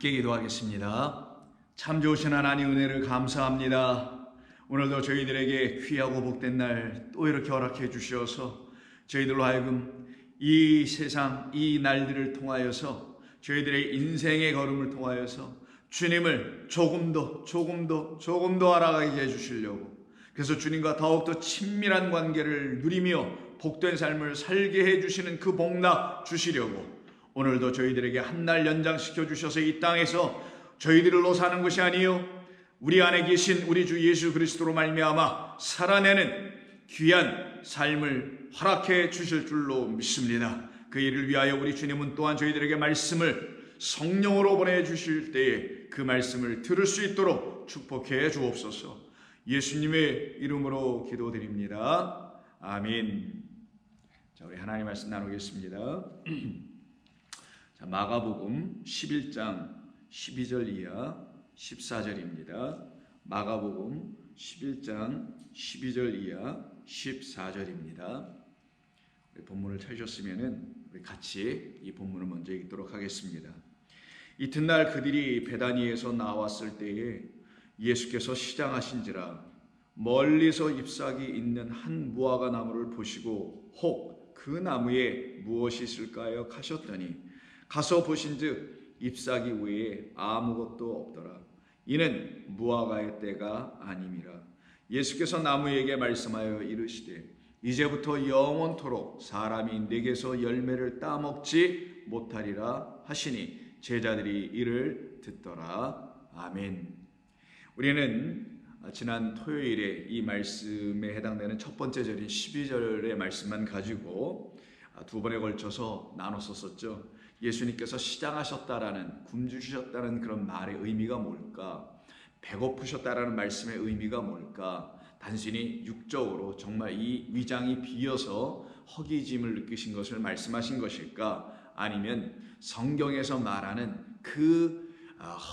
함께 기도하겠습니다. 참 좋으신 하나님 은혜를 감사합니다. 오늘도 저희들에게 귀하고 복된 날 또 이렇게 허락해 주셔서 저희들로 하여금 이 세상 이 날들을 통하여서 저희들의 인생의 걸음을 통하여서 주님을 조금 더 알아가게 해주시려고, 그래서 주님과 더욱더 친밀한 관계를 누리며 복된 삶을 살게 해주시는 그 복락 주시려고 오늘도 저희들에게 한 날 연장시켜 주셔서 이 땅에서 저희들로 사는 것이 아니요 우리 안에 계신 우리 주 예수 그리스도로 말미암아 살아내는 귀한 삶을 허락해 주실 줄로 믿습니다. 그 일을 위하여 우리 주님은 또한 저희들에게 말씀을 성령으로 보내주실 때에 그 말씀을 들을 수 있도록 축복해 주옵소서. 예수님의 이름으로 기도드립니다. 아멘. 자, 우리 하나님 말씀 나누겠습니다. 자, 마가복음 11장 12절 이하 14절입니다. 마가복음 11장 12절 이하 14절입니다. 우리 본문을 찾으셨으면 우리 같이 이 본문을 먼저 읽도록 하겠습니다. 이튿날 그들이 베다니에서 나왔을 때에 예수께서 시장하신지라 멀리서 잎사귀 있는 한 무화과 나무를 보시고 혹 그 나무에 무엇이 있을까요? 하셨더니 가서 보신즉 잎사귀 외에 아무것도 없더라. 이는 무화과의 때가 아님이라. 예수께서 나무에게 말씀하여 이르시되 이제부터 영원토록 사람이 내게서 열매를 따먹지 못하리라 하시니 제자들이 이를 듣더라. 아멘. 우리는 지난 토요일에 이 말씀에 해당되는 첫 번째 절인 12절의 말씀만 가지고 두 번에 걸쳐서 나눴었죠. 예수님께서 시장하셨다라는, 굶주셨다는 그런 말의 의미가 뭘까? 배고프셨다라는 말씀의 의미가 뭘까? 단순히 육적으로 정말 이 위장이 비어서 허기짐을 느끼신 것을 말씀하신 것일까? 아니면 성경에서 말하는 그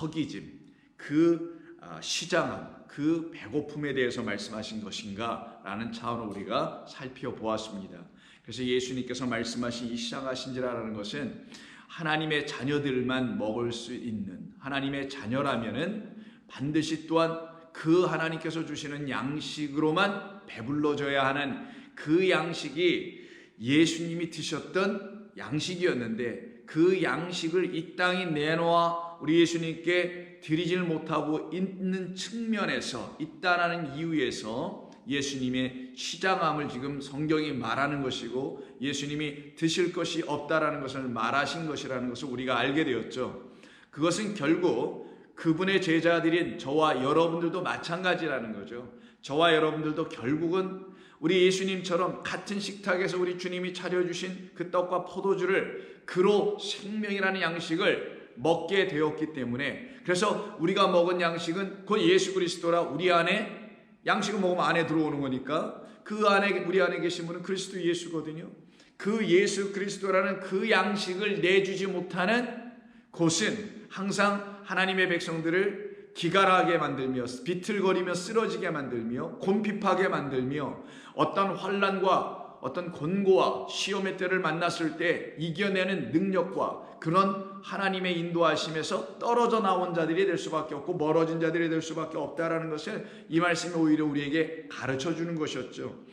허기짐, 그 시장함, 그 배고픔에 대해서 말씀하신 것인가? 라는 차원으로 우리가 살펴보았습니다. 그래서 예수님께서 말씀하신 이 시장하신지라는 것은 하나님의 자녀들만 먹을 수 있는, 하나님의 자녀라면은 반드시 또한 그 하나님께서 주시는 양식으로만 배불러져야 하는 그 양식이 예수님이 드셨던 양식이었는데, 그 양식을 이 땅에 내놓아 우리 예수님께 드리질 못하고 있는 측면에서, 있다라는 이유에서 예수님의 시장함을 지금 성경이 말하는 것이고 예수님이 드실 것이 없다라는 것을 말하신 것이라는 것을 우리가 알게 되었죠. 그것은 결국 그분의 제자들인 저와 여러분들도 마찬가지라는 거죠. 저와 여러분들도 결국은 우리 예수님처럼 같은 식탁에서 우리 주님이 차려주신 그 떡과 포도주를, 그로 생명이라는 양식을 먹게 되었기 때문에, 그래서 우리가 먹은 양식은 곧 예수 그리스도라, 우리 안에 양식을 먹으면 안에 들어오는 거니까 그 안에, 우리 안에 계신 분은 그리스도 예수거든요. 그 예수 그리스도라는 그 양식을 내주지 못하는 곳은 항상 하나님의 백성들을 기갈하게 만들며 비틀거리며 쓰러지게 만들며 곤핍하게 만들며 어떤 환난과 어떤 곤고와 시험의 때를 만났을 때 이겨내는 능력과 그런 하나님의 인도하심에서 떨어져 나온 자들이 될 수밖에 없고 멀어진 자들이 될 수밖에 없다라는 것을 이 말씀이 오히려 우리에게 가르쳐 주는 것이었죠.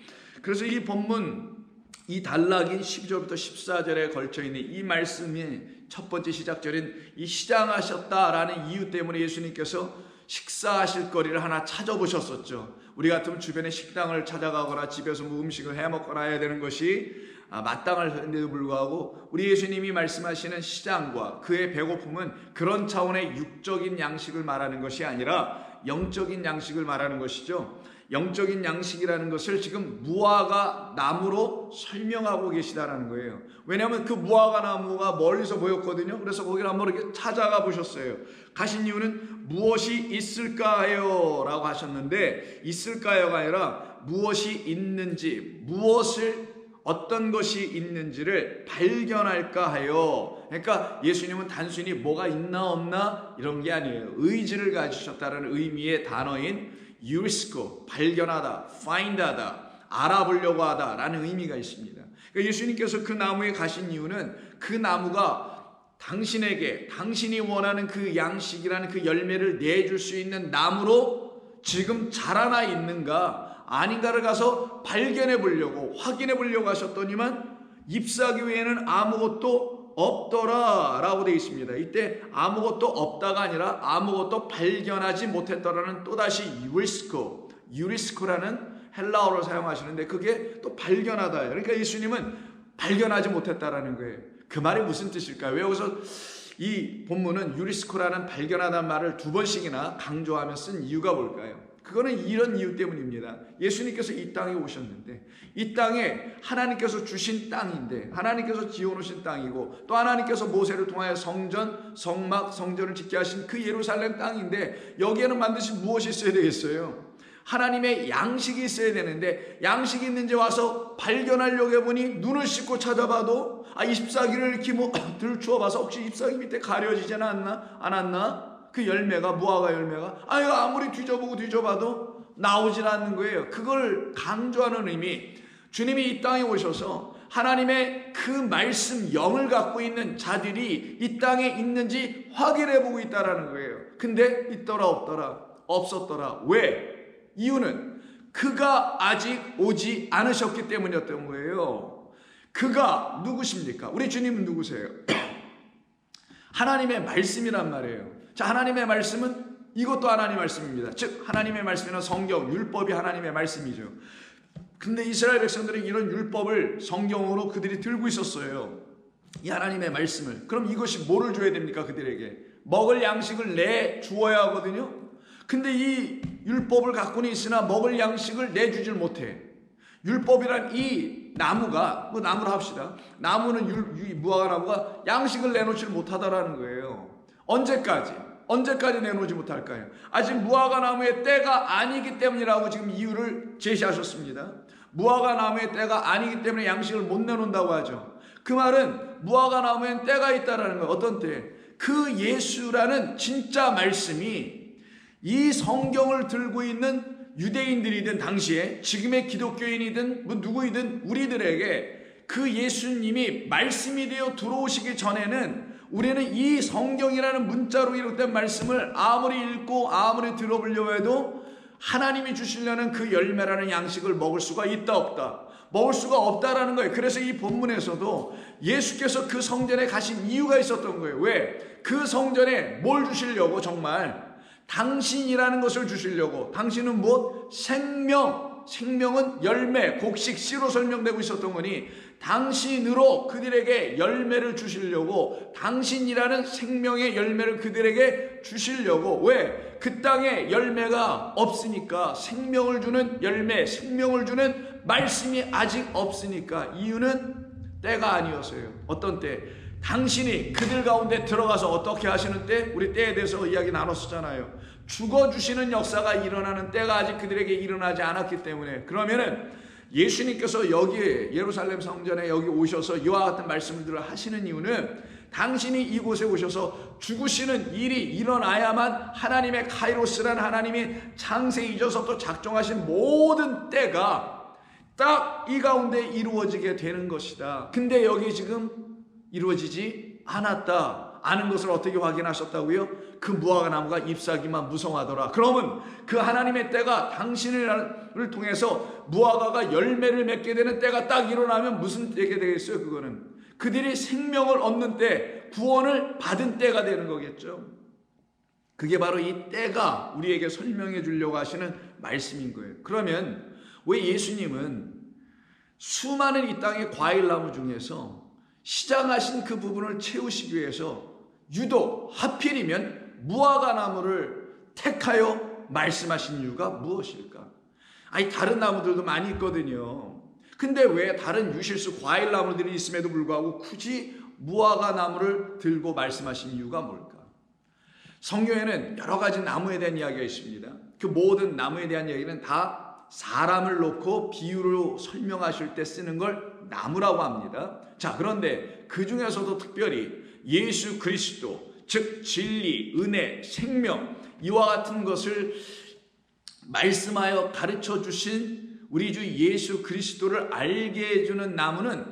그래서 이 본문, 이 단락인 12절부터 14절에 걸쳐 있는 이 말씀이 첫 번째 시작절인 이 시장하셨다라는 이유 때문에 예수님께서 식사하실 거리를 하나 찾아보셨었죠. 우리 같으면 주변에 식당을 찾아가거나 집에서 뭐 음식을 해 먹거나 해야 되는 것이 마땅한데도 불구하고 우리 예수님이 말씀하시는 시장과 그의 배고픔은 그런 차원의 육적인 양식을 말하는 것이 아니라 영적인 양식을 말하는 것이죠. 영적인 양식이라는 것을 지금 무화과 나무로 설명하고 계시다라는 거예요. 왜냐하면 그 무화과 나무가 멀리서 보였거든요. 그래서 거기를 한번 이렇게 찾아가 보셨어요. 가신 이유는 무엇이 있을까요? 라고 하셨는데, 있을까요가 아니라 무엇이 있는지, 무엇을, 어떤 것이 있는지를 발견할까 하여. 그러니까 예수님은 단순히 뭐가 있나 없나 이런 게 아니에요. 의지를 가지셨다는 의미의 단어인 유리스코, 발견하다, find하다, 알아보려고 하다라는 의미가 있습니다. 그러니까 예수님께서 그 나무에 가신 이유는 그 나무가 당신에게 당신이 원하는 그 양식이라는 그 열매를 내줄 수 있는 나무로 지금 자라나 있는가 아닌가를 가서 발견해 보려고 확인해 보려고 하셨더니만 잎사귀 외에는 아무것도 없더라 라고 되어 있습니다. 이때 아무것도 없다가 아니라 아무것도 발견하지 못했더라는 또다시 유리스코라는 헬라어를 사용하시는데 그게 또 발견하다. 그러니까 예수님은 발견하지 못했다라는 거예요. 그 말이 무슨 뜻일까요? 왜 여기서 이 본문은 유리스코라는 발견하다는 말을 두 번씩이나 강조하며 쓴 이유가 뭘까요? 그거는 이런 이유 때문입니다. 예수님께서 이 땅에 오셨는데 이 땅에 하나님께서 주신 땅인데 하나님께서 지어놓으신 땅이고 또 하나님께서 모세를 통하여 성전, 성막, 성전을 짓게 하신 그 예루살렘 땅인데 여기에는 반드시 무엇이 있어야 되겠어요? 하나님의 양식이 있어야 되는데 양식이 있는지 와서 발견하려고 해보니 눈을 씻고 찾아봐도 잎사귀를 이렇게 들추어 봐서 혹시 잎사귀 밑에 가려지지는 않았나? 그 열매가 무화과 열매가 아무리 뒤져봐도 나오질 않는 거예요. 그걸 강조하는 의미, 주님이 이 땅에 오셔서 하나님의 그 말씀 영을 갖고 있는 자들이 이 땅에 있는지 확인해 보고 있다라는 거예요. 근데 있더라 없더라 없었더라. 왜? 이유는 그가 아직 오지 않으셨기 때문이었던 거예요. 그가 누구십니까? 우리 주님은 누구세요? 하나님의 말씀이란 말이에요. 자, 하나님의 말씀은 이것도 하나님의 말씀입니다. 즉 하나님의 말씀은 성경, 율법이 하나님의 말씀이죠. 근데 이스라엘 백성들은 이런 율법을 성경으로 그들이 들고 있었어요. 이 하나님의 말씀을. 그럼 이것이 뭐를 줘야 됩니까? 그들에게 먹을 양식을 내주어야 하거든요. 근데 이 율법을 갖고는 있으나 먹을 양식을 내주질 못해. 율법이란 이 나무가, 나무로 합시다. 나무는 무화과 나무가 양식을 내놓지 못하다라는 거예요. 언제까지 내놓지 못할까요? 아직 무화과 나무의 때가 아니기 때문이라고 지금 이유를 제시하셨습니다. 무화과 나무의 때가 아니기 때문에 양식을 못 내놓는다고 하죠. 그 말은 무화과 나무엔 때가 있다라는 거예요. 어떤 때? 그 예수라는 진짜 말씀이 이 성경을 들고 있는 유대인들이든 당시에 지금의 기독교인이든 누구이든 우리들에게 그 예수님이 말씀이 되어 들어오시기 전에는 우리는 이 성경이라는 문자로 기록된 말씀을 아무리 읽고 아무리 들어보려고 해도 하나님이 주시려는 그 열매라는 양식을 먹을 수가 있다 없다. 먹을 수가 없다라는 거예요. 그래서 이 본문에서도 예수께서 그 성전에 가신 이유가 있었던 거예요. 왜? 그 성전에 뭘 주시려고 정말 당신이라는 것을 주시려고. 당신은 무엇? 생명은 열매, 곡식, 씨로 설명되고 있었던 거니 당신으로 그들에게 열매를 주시려고 당신이라는 생명의 열매를 그들에게 주시려고. 왜? 그 땅에 열매가 없으니까 생명을 주는 열매, 생명을 주는 말씀이 아직 없으니까. 이유는 때가 아니었어요. 어떤 때? 당신이 그들 가운데 들어가서 어떻게 하시는 때? 우리 때에 대해서 이야기 나눴었잖아요. 죽어주시는 역사가 일어나는 때가 아직 그들에게 일어나지 않았기 때문에. 그러면은 예수님께서 여기에 예루살렘 성전에 여기 오셔서 이와 같은 말씀들을 하시는 이유는 당신이 이곳에 오셔서 죽으시는 일이 일어나야만 하나님의 카이로스라는 하나님이 창세 이전서부터 작정하신 모든 때가 딱 이 가운데 이루어지게 되는 것이다. 근데 여기 지금 이루어지지 않았다. 아는 것을 어떻게 확인하셨다고요? 그 무화과 나무가 잎사귀만 무성하더라. 그러면 그 하나님의 때가 당신을 통해서 무화과가 열매를 맺게 되는 때가 딱 일어나면 무슨 때가 되겠어요? 그거는 그들이 생명을 얻는 때, 구원을 받은 때가 되는 거겠죠. 그게 바로 이 때가 우리에게 설명해 주려고 하시는 말씀인 거예요. 그러면 왜 예수님은 수많은 이 땅의 과일나무 중에서 시장하신 그 부분을 채우시기 위해서 유독 하필이면 무화과 나무를 택하여 말씀하신 이유가 무엇일까? 다른 나무들도 많이 있거든요. 근데 왜 다른 유실수 과일 나무들이 있음에도 불구하고 굳이 무화과 나무를 들고 말씀하신 이유가 뭘까? 성경에는 여러 가지 나무에 대한 이야기가 있습니다. 그 모든 나무에 대한 이야기는 다 사람을 놓고 비유로 설명하실 때 쓰는 걸 나무라고 합니다. 자, 그런데 그 중에서도 특별히 예수 그리스도, 즉 진리, 은혜, 생명, 이와 같은 것을 말씀하여 가르쳐 주신 우리 주 예수 그리스도를 알게 해주는 나무는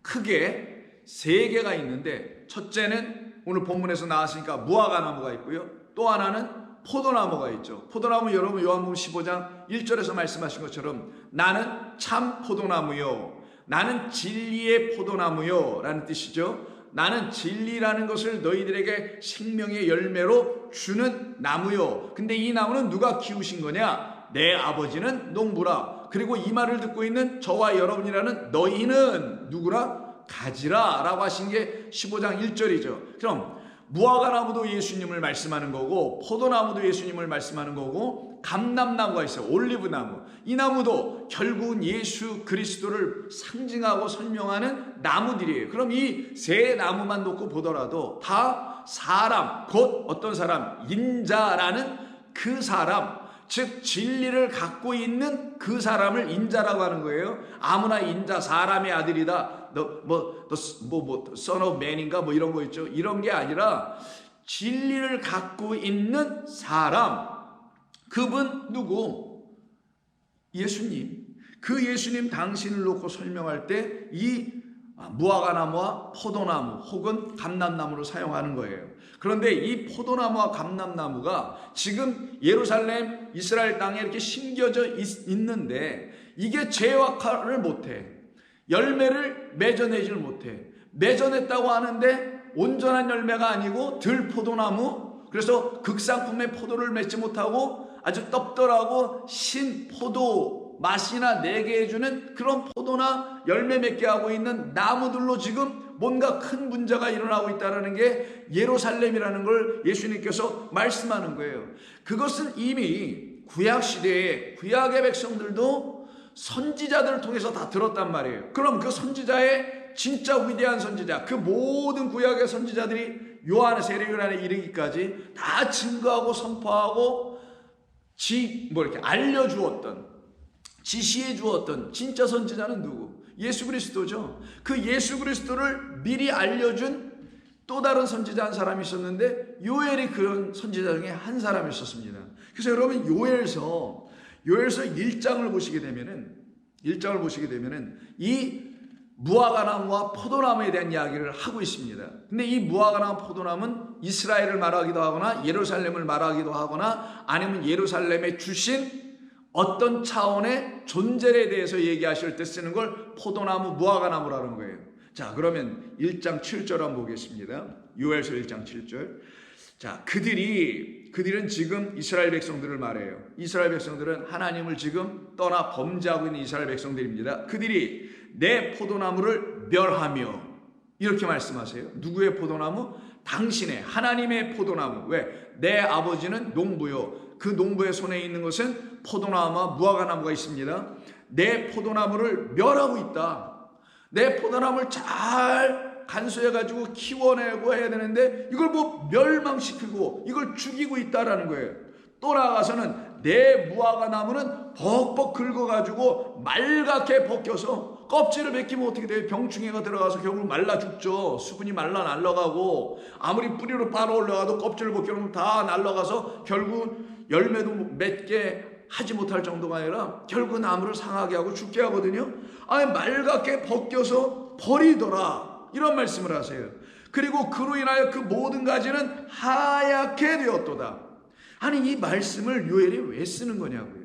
크게 세 개가 있는데, 첫째는 오늘 본문에서 나왔으니까 무화과 나무가 있고요. 또 하나는 포도나무가 있죠. 포도나무 여러분 요한복음 15장 1절에서 말씀하신 것처럼 나는 참 포도나무요, 나는 진리의 포도나무요 라는 뜻이죠. 나는 진리라는 것을 너희들에게 생명의 열매로 주는 나무요. 근데 이 나무는 누가 키우신 거냐? 내 아버지는 농부라. 그리고 이 말을 듣고 있는 저와 여러분이라는 너희는 누구라? 가지라 라고 하신 게 15장 1절이죠. 그럼 무화과 나무도 예수님을 말씀하는 거고, 포도나무도 예수님을 말씀하는 거고, 감람나무가 있어요. 올리브나무. 이 나무도 결국은 예수 그리스도를 상징하고 설명하는 나무들이에요. 그럼 이 세 나무만 놓고 보더라도 다 사람, 곧 어떤 사람, 인자라는 그 사람, 즉 진리를 갖고 있는 그 사람을 인자라고 하는 거예요. 아무나 인자, 사람의 아들이다, son of man인가 뭐 이런 거 있죠. 이런 게 아니라 진리를 갖고 있는 사람, 그분 누구? 예수님. 그 예수님 당신을 놓고 설명할 때 이 무화과 나무와 포도나무 혹은 감람나무를 사용하는 거예요. 그런데 이 포도나무와 감람나무가 지금 예루살렘 이스라엘 땅에 이렇게 심겨져 있는데 이게 제역할을 못해. 열매를 맺어내질 못해. 맺어냈다고 하는데 온전한 열매가 아니고 들포도나무, 그래서 극상품의 포도를 맺지 못하고 아주 떡덜하고 신 포도 맛이나 내게 해주는 그런 포도나 열매 맺게 하고 있는 나무들로 지금 뭔가 큰 문제가 일어나고 있다는 게 예루살렘이라는 걸 예수님께서 말씀하는 거예요. 그것은 이미 구약시대에 구약의 백성들도 선지자들을 통해서 다 들었단 말이에요. 그럼 그 선지자의 진짜 위대한 선지자, 그 모든 구약의 선지자들이 요한의 세례요한에 이르기까지 다 증거하고 선포하고 이렇게 알려주었던, 지시해 주었던 진짜 선지자는 누구? 예수 그리스도죠. 그 예수 그리스도를 미리 알려준 또 다른 선지자 한 사람이 있었는데 요엘이 그런 선지자 중에 한 사람이 있었습니다. 그래서 여러분 요엘서 1장을 보시게 되면은 이 무화과 나무와 포도나무에 대한 이야기를 하고 있습니다. 근데 이 무화과 나무, 포도나무는 이스라엘을 말하기도 하거나 예루살렘을 말하기도 하거나 아니면 예루살렘에 주신 어떤 차원의 존재에 대해서 얘기하실 때 쓰는 걸 포도나무, 무화과 나무라는 거예요. 자, 그러면 1장 7절 한번 보겠습니다. 요엘서 1장 7절. 자, 그들은 지금 이스라엘 백성들을 말해요. 이스라엘 백성들은 하나님을 지금 떠나 범죄하고 있는 이스라엘 백성들입니다. 그들이 내 포도나무를 멸하며, 이렇게 말씀하세요. 누구의 포도나무? 당신의, 하나님의 포도나무. 왜? 내 아버지는 농부요. 그 농부의 손에 있는 것은 포도나무와 무화과 나무가 있습니다. 내 포도나무를 멸하고 있다. 내 포도나무를 잘 간수해가지고 키워내고 해야 되는데 이걸 뭐 멸망시키고 이걸 죽이고 있다라는 거예요. 또 나아가서는 내 무화과 나무는 벅벅 긁어가지고 말갛게 벗겨서 껍질을 벗기면 어떻게 돼요? 병충해가 들어가서 결국 말라 죽죠. 수분이 말라 날아가고 아무리 뿌리로 빨아 올라가도 껍질을 벗겨놓으면 다 날아가서 결국 열매도 맺게 하지 못할 정도가 아니라 결국 나무를 상하게 하고 죽게 하거든요. 아니 말갛게 벗겨서 버리더라, 이런 말씀을 하세요. 그리고 그로 인하여 그 모든 가지는 하얗게 되었도다. 아니 이 말씀을 요엘이 왜 쓰는 거냐고요.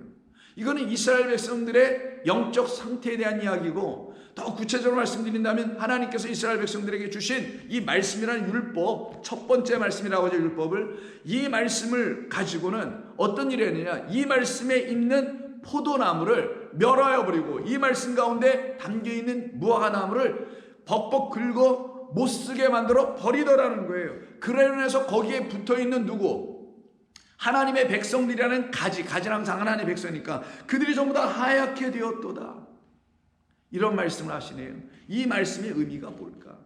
이거는 이스라엘 백성들의 영적 상태에 대한 이야기고, 더 구체적으로 말씀드린다면 하나님께서 이스라엘 백성들에게 주신 이 말씀이라는 율법, 첫 번째 말씀이라고 하죠. 율법을, 이 말씀을 가지고는 어떤 일이 했느냐, 이 말씀에 있는 포도나무를 멸하여 버리고 이 말씀 가운데 담겨있는 무화과 나무를 벅벅 긁어 못쓰게 만들어 버리더라는 거예요. 그래 인해서 거기에 붙어있는 누구? 하나님의 백성들이라는 가지는 항상 하나님의 백성이니까 그들이 전부 다 하얗게 되었도다, 이런 말씀을 하시네요. 이 말씀의 의미가 뭘까?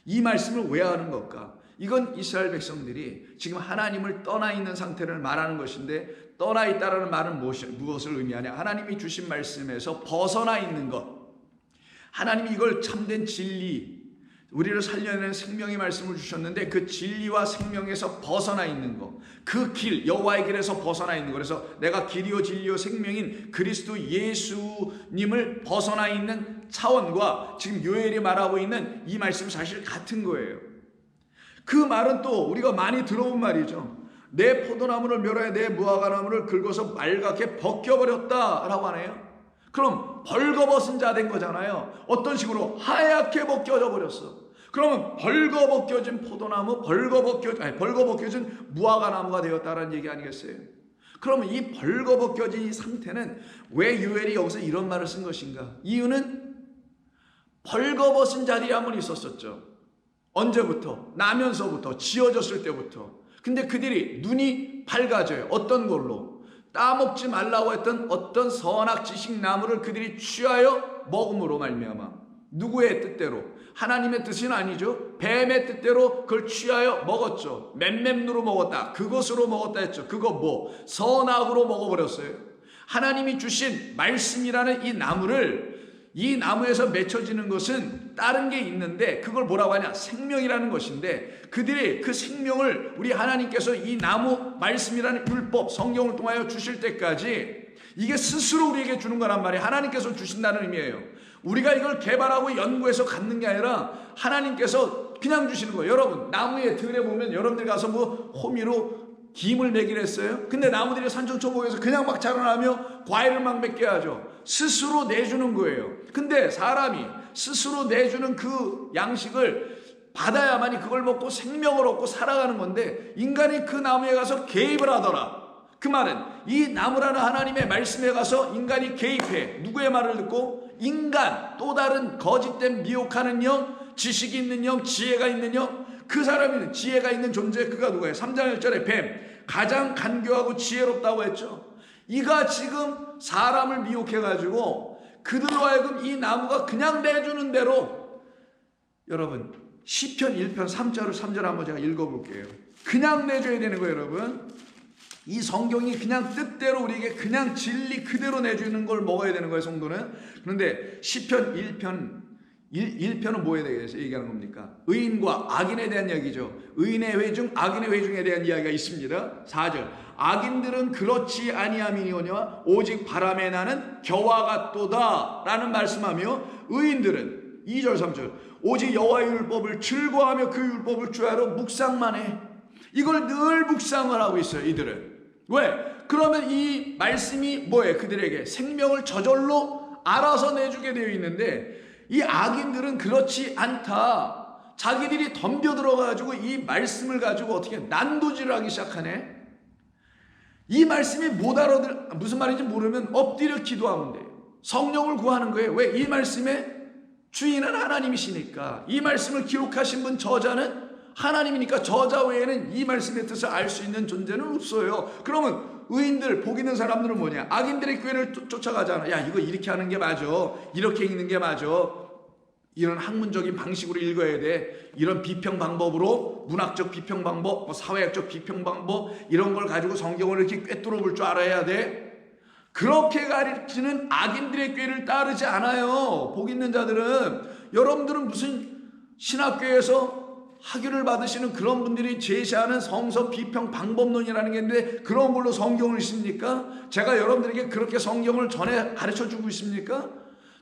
이 말씀을 왜 하는 걸까? 이건 이스라엘 백성들이 지금 하나님을 떠나 있는 상태를 말하는 것인데, 떠나 있다라는 말은 무엇을 의미하냐? 하나님이 주신 말씀에서 벗어나 있는 것, 하나님이 이걸 참된 진리, 우리를 살려내는 생명의 말씀을 주셨는데 그 진리와 생명에서 벗어나 있는 것, 그 길, 여호와의 길에서 벗어나 있는 것. 그래서 내가 길이요 진리요 생명인 그리스도 예수님을 벗어나 있는 차원과 지금 요엘이 말하고 있는 이 말씀은 사실 같은 거예요. 그 말은 또 우리가 많이 들어본 말이죠. 내 포도나무를 멸하여 내 무화과나무를 긁어서 말갛게 벗겨버렸다라고 하네요. 그럼 벌거벗은 자 된 거잖아요. 어떤 식으로? 하얗게 벗겨져 버렸어. 그러면 벌거벗겨진 포도나무, 벌거벗겨진 무화과나무가 되었다라는 얘기 아니겠어요? 그러면 이 벌거벗겨진 이 상태는 왜 요엘이 여기서 이런 말을 쓴 것인가? 이유는 벌거벗은 자들이 한 번 있었었죠. 언제부터? 나면서부터, 지어졌을 때부터. 근데 그들이 눈이 밝아져요. 어떤 걸로? 따먹지 말라고 했던 어떤 선악 지식 나무를 그들이 취하여 먹음으로 말미암아. 누구의 뜻대로? 하나님의 뜻은 아니죠. 뱀의 뜻대로 그걸 취하여 먹었죠. 맴맴누로 먹었다. 그것으로 먹었다 했죠. 그거 뭐? 선악으로 먹어버렸어요. 하나님이 주신 말씀이라는 이 나무를, 이 나무에서 맺혀지는 것은 다른 게 있는데 그걸 뭐라고 하냐? 생명이라는 것인데, 그들이 그 생명을 우리 하나님께서 이 나무 말씀이라는 율법 성경을 통하여 주실 때까지 이게 스스로 우리에게 주는 거란 말이에요. 하나님께서 주신다는 의미예요. 우리가 이걸 개발하고 연구해서 갖는 게 아니라 하나님께서 그냥 주시는 거예요. 여러분, 나무에 들에 보면 여러분들 가서 뭐 호미로 김을 매기를 했어요? 근데 나무들이 산천초목에서 그냥 막 자라나며 과일을 막 맺게 하죠. 스스로 내주는 거예요. 근데 사람이 스스로 내주는 그 양식을 받아야만이 그걸 먹고 생명을 얻고 살아가는 건데, 인간이 그 나무에 가서 개입을 하더라. 그 말은 이 나무라는 하나님의 말씀에 가서 인간이 개입해. 누구의 말을 듣고? 인간, 또 다른 거짓된 미혹하는 영, 지식이 있는 영, 지혜가 있는 영, 그 사람이 지혜가 있는 존재, 그가 누구예요? 3장 1절에 뱀, 가장 간교하고 지혜롭다고 했죠. 이가 지금 사람을 미혹해가지고 그들로 하여금 이 나무가 그냥 내주는 대로, 여러분 시편 1편 3절 한번 제가 읽어볼게요. 그냥 내줘야 되는 거예요. 여러분, 이 성경이 그냥 뜻대로 우리에게 그냥 진리 그대로 내주는 걸 먹어야 되는 거예요, 성도는. 그런데 시편 1편은 뭐에 대해서 얘기하는 겁니까? 의인과 악인에 대한 이야기죠. 의인의 회중, 악인의 회중에 대한 이야기가 있습니다. 4절, 악인들은 그렇지 아니함이니오냐 오직 바람에 나는 겨와 같도다 라는 말씀하며, 의인들은 2절 3절 오직 여호와의 율법을 즐거워하며 그 율법을 주야로 묵상만 해. 이걸 늘 묵상을 하고 있어요, 이들은. 왜? 그러면 이 말씀이 뭐예요? 그들에게 생명을 저절로 알아서 내주게 되어 있는데, 이 악인들은 그렇지 않다. 자기들이 덤벼 들어가지고 이 말씀을 가지고 어떻게 난도질을 하기 시작하네. 이 말씀이 못 알아들, 무슨 말인지 모르면 엎드려 기도하면 돼요. 성령을 구하는 거예요. 왜? 이 말씀의 주인은 하나님이시니까. 이 말씀을 기록하신 분, 저자는 하나님이니까 저자 외에는 이 말씀의 뜻을 알 수 있는 존재는 없어요. 그러면 의인들, 복 있는 사람들은 뭐냐? 악인들의 꾀를 쫓아가잖아. 야, 이거 이렇게 하는 게 맞아, 이렇게 읽는 게 맞아, 이런 학문적인 방식으로 읽어야 돼, 이런 비평 방법으로, 문학적 비평 방법, 사회학적 비평 방법, 이런 걸 가지고 성경을 이렇게 꿰뚫어 볼 줄 알아야 돼. 그렇게 가르치는 악인들의 꾀를 따르지 않아요. 복 있는 자들은. 여러분들은 무슨 신학교에서 학위를 받으시는 그런 분들이 제시하는 성서 비평 방법론이라는 게 있는데 그런 걸로 성경을 읽습니까? 제가 여러분들에게 그렇게 성경을 전해 가르쳐주고 있습니까?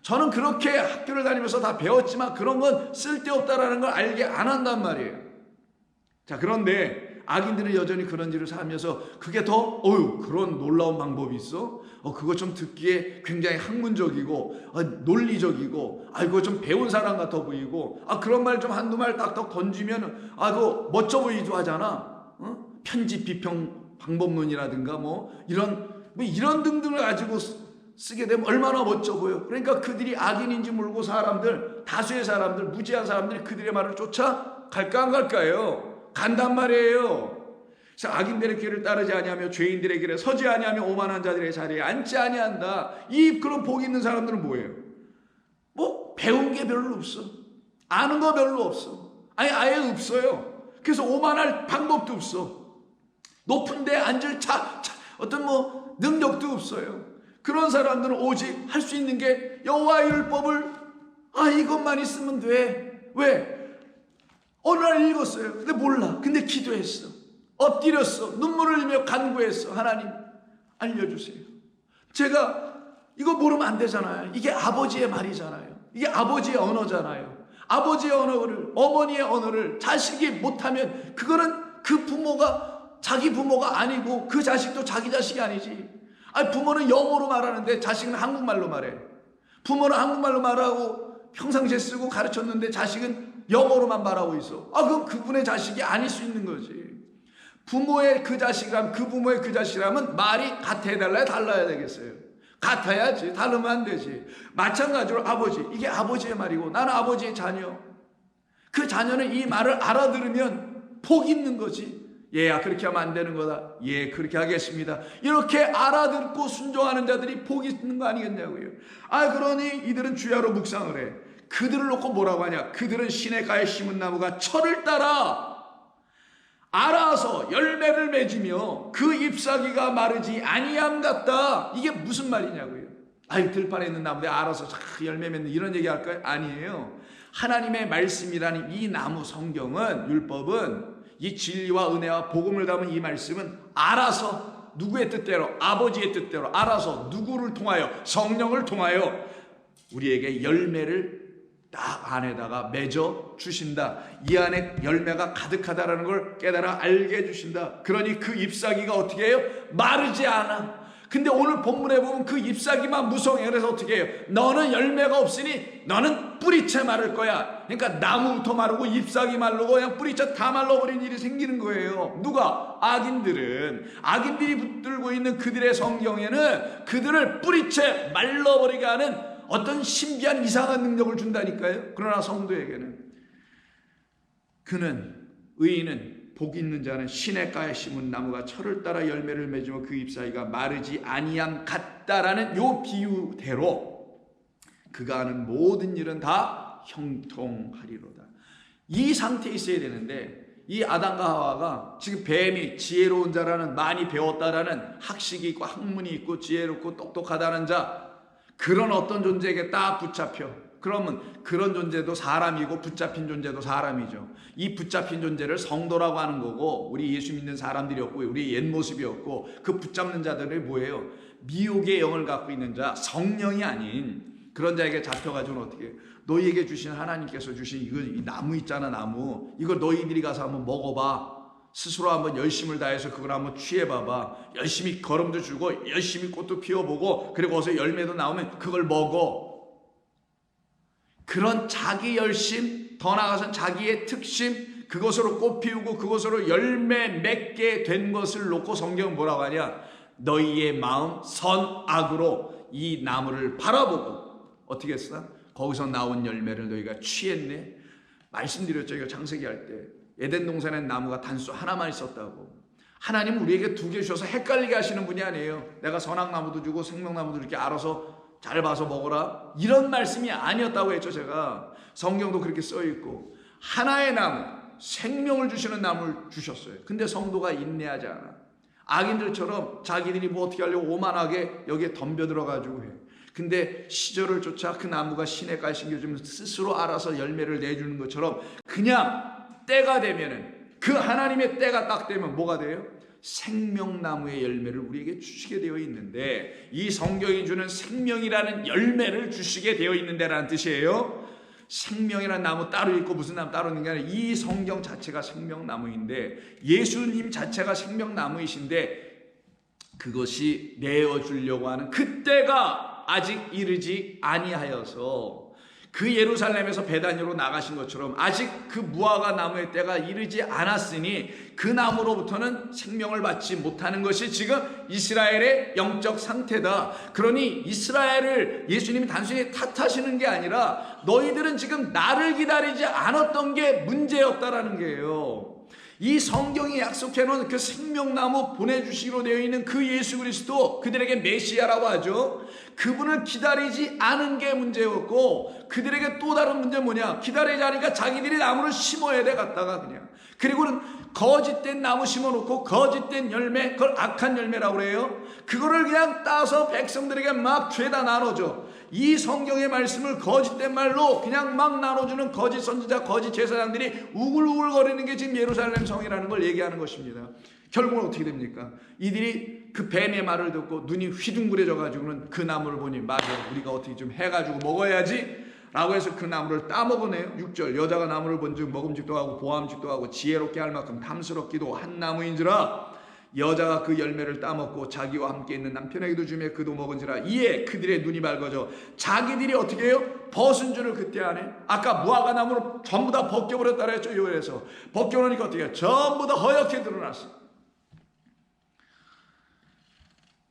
저는 그렇게 학교를 다니면서 다 배웠지만 그런 건 쓸데없다라는 걸 알게 안 한단 말이에요. 자, 그런데 악인들은 여전히 그런 일을 살면서 그게 더 그런 놀라운 방법이 있어? 그거 좀 듣기에 굉장히 학문적이고 논리적이고 그거 좀 배운 사람 같아 보이고 그런 말 좀 한두 말 딱딱 던지면 그거 멋져 보이기도 하잖아. 편집 비평 방법론이라든가 이런 등등을 가지고 쓰게 되면 얼마나 멋져 보여. 그러니까 그들이 악인인지 모르고 다수의 사람들, 무지한 사람들이 그들의 말을 쫓아 갈까 안 갈까요? 간단 말이에요. 그래서 악인들의 길을 따르지 아니하며 죄인들의 길에 서지 아니하며 오만한 자들의 자리에 앉지 아니한다. 그런 복 있는 사람들은 뭐예요? 배운 게 별로 없어. 아는 거 별로 없어. 아예 없어요. 그래서 오만할 방법도 없어. 높은 데 앉을 어떤 능력도 없어요. 그런 사람들은 오직 할 수 있는 게 여호와의 율법을 이것만 있으면 돼. 왜? 어느 날 읽었어요. 근데 몰라. 근데 기도했어. 엎드렸어. 눈물을 흘리며 간구했어. 하나님, 알려주세요. 제가 이거 모르면 안 되잖아요. 이게 아버지의 말이잖아요. 이게 아버지의 언어잖아요. 아버지의 언어를, 어머니의 언어를 자식이 못하면 그거는 그 부모가 자기 부모가 아니고 그 자식도 자기 자식이 아니지. 아니, 부모는 영어로 말하는데 자식은 한국말로 말해. 부모는 한국말로 말하고 평상시에 쓰고 가르쳤는데 자식은 영어로만 말하고 있어. 그럼 그분의 자식이 아닐 수 있는 거지. 부모의 그 자식이라면, 그 부모의 그 자식이라면 말이 같아야 달라야 되겠어요? 같아야지. 다르면 안 되지. 마찬가지로 아버지, 이게 아버지의 말이고 나는 아버지의 자녀. 그 자녀는 이 말을 알아들으면 복 있는 거지. 얘야, 그렇게 하면 안 되는 거다. 예, 그렇게 하겠습니다. 이렇게 알아듣고 순종하는 자들이 복이 있는 거 아니겠냐고요. 그러니 이들은 주야로 묵상을 해. 그들을 놓고 뭐라고 하냐? 그들은 시냇가에 심은 나무가 철을 따라 알아서 열매를 맺으며 그 잎사귀가 마르지 아니함 같다. 이게 무슨 말이냐고요. 들판에 있는 나무에 알아서 열매 맺는 이런 얘기 할까요? 아니에요. 하나님의 말씀이라는 이 나무, 성경은, 율법은, 이 진리와 은혜와 복음을 담은 이 말씀은 알아서 누구의 뜻대로, 아버지의 뜻대로 알아서 누구를 통하여, 성령을 통하여 우리에게 열매를 딱 안에다가 맺어 주신다. 이 안에 열매가 가득하다라는 걸 깨달아 알게 해주신다. 그러니 그 잎사귀가 어떻게 해요? 마르지 않아. 근데 오늘 본문에 보면 그 잎사귀만 무성해. 그래서 어떻게 해요? 너는 열매가 없으니 너는 뿌리채 마를 거야. 그러니까 나무부터 마르고 잎사귀 마르고 그냥 뿌리채 다 말라버린 일이 생기는 거예요. 누가? 악인들이 붙들고 있는 그들의 성경에는 그들을 뿌리채 말라버리게 하는 어떤 신비한 이상한 능력을 준다니까요. 그러나 성도에게는, 의인은, 복 있는 자는 시냇가에 심은 나무가 철을 따라 열매를 맺으며 그 잎사귀가 마르지 아니함 같다라는 요 비유대로 그가 하는 모든 일은 다 형통하리로다. 이 상태에 있어야 되는데, 이 아담과 하와가 지금 뱀이 지혜로운 자라는, 많이 배웠다라는 학식이 있고 학문이 있고 지혜롭고 똑똑하다는 자, 그런 어떤 존재에게 딱 붙잡혀. 그러면 그런 존재도 사람이고 붙잡힌 존재도 사람이죠. 이 붙잡힌 존재를 성도라고 하는 거고, 우리 예수 믿는 사람들이었고 우리 옛 모습이었고, 그 붙잡는 자들이 뭐예요? 미혹의 영을 갖고 있는 자, 성령이 아닌 그런 자에게 잡혀가지고는 어떻게 해요? 너희에게 주신, 하나님께서 주신 이 나무 있잖아, 나무. 이거 너희들이 가서 한번 먹어봐. 스스로 한번 열심을 다해서 그걸 한번 취해봐봐. 열심히 걸음도 주고 열심히 꽃도 피워보고, 그리고 어서 열매도 나오면 그걸 먹어. 그런 자기 열심, 더 나아가서는 자기의 특심, 그것으로 꽃 피우고 그것으로 열매 맺게 된 것을 놓고 성경은 뭐라고 하냐? 너희의 마음 선악으로 이 나무를 바라보고 어떻게 했어? 거기서 나온 열매를 너희가 취했네. 말씀드렸죠, 이거 창세기 할 때. 에덴 동산엔 나무가 단수 하나만 있었다고. 하나님은 우리에게 두 개 주셔서 헷갈리게 하시는 분이 아니에요. 내가 선악나무도 주고 생명나무도 이렇게 알아서 잘 봐서 먹어라, 이런 말씀이 아니었다고 했죠. 제가 성경도 그렇게 써있고, 하나의 나무, 생명을 주시는 나무를 주셨어요. 근데 성도가 인내하지 않아. 악인들처럼 자기들이 뭐 어떻게 하려고 오만하게 여기에 덤벼들어가지고 해. 근데 시절을 쫓아 그 나무가 시냇가에 심겨주면 스스로 알아서 열매를 내주는 것처럼, 그냥 때가 되면은, 그 하나님의 때가 딱 되면 뭐가 돼요? 생명나무의 열매를 우리에게 주시게 되어 있는데, 이 성경이 주는 생명이라는 열매를 주시게 되어 있는데라는 뜻이에요. 생명이라는 나무 따로 있고 무슨 나무 따로 있는 게 아니라 이 성경 자체가 생명나무인데, 예수님 자체가 생명나무이신데, 그것이 내어주려고 하는 그때가 아직 이르지 아니하여서, 그 예루살렘에서 베다니로 나가신 것처럼 아직 그 무화과 나무의 때가 이르지 않았으니 그 나무로부터는 생명을 받지 못하는 것이 지금 이스라엘의 영적 상태다. 그러니 이스라엘을 예수님이 단순히 탓하시는 게 아니라 너희들은 지금 나를 기다리지 않았던 게 문제였다라는 거예요. 이 성경이 약속해 놓은 그 생명나무 보내주시기로 되어 있는 그 예수 그리스도, 그들에게 메시아라고 하죠. 그분을 기다리지 않은 게 문제였고, 그들에게 또 다른 문제는 뭐냐? 기다리지 않으니까 자기들이 나무를 심어야 돼, 갖다가 그냥. 그리고는 거짓된 나무 심어놓고 거짓된 열매, 그걸 악한 열매라고 그래요. 그거를 그냥 따서 백성들에게 막 죄다 나눠줘. 이 성경의 말씀을 거짓된 말로 그냥 막 나눠주는 거짓 선지자, 거짓 제사장들이 우글우글거리는 게 지금 예루살렘 성이라는 걸 얘기하는 것입니다. 결국은 어떻게 됩니까? 이들이 그 뱀의 말을 듣고 눈이 휘둥그레져 가지고는 그 나무를 보니, 맞아, 우리가 어떻게 좀 해가지고 먹어야지 라고 해서 그 나무를 따먹으네요. 6절 여자가 나무를 본즉 먹음직도 하고 보암직도 하고 지혜롭게 할 만큼 탐스럽기도 한 나무인지라 여자가 그 열매를 따먹고 자기와 함께 있는 남편에게도 주며 그도 먹은지라 이에 그들의 눈이 밝아져 자기들이 어떻게 해요? 벗은 줄을 그때 아네. 아까 무화과 나무를 전부 다 벗겨버렸다 그랬죠. 요엘에서 벗겨놓으니까 어떻게 해요? 전부 다 허옇게 드러났어요.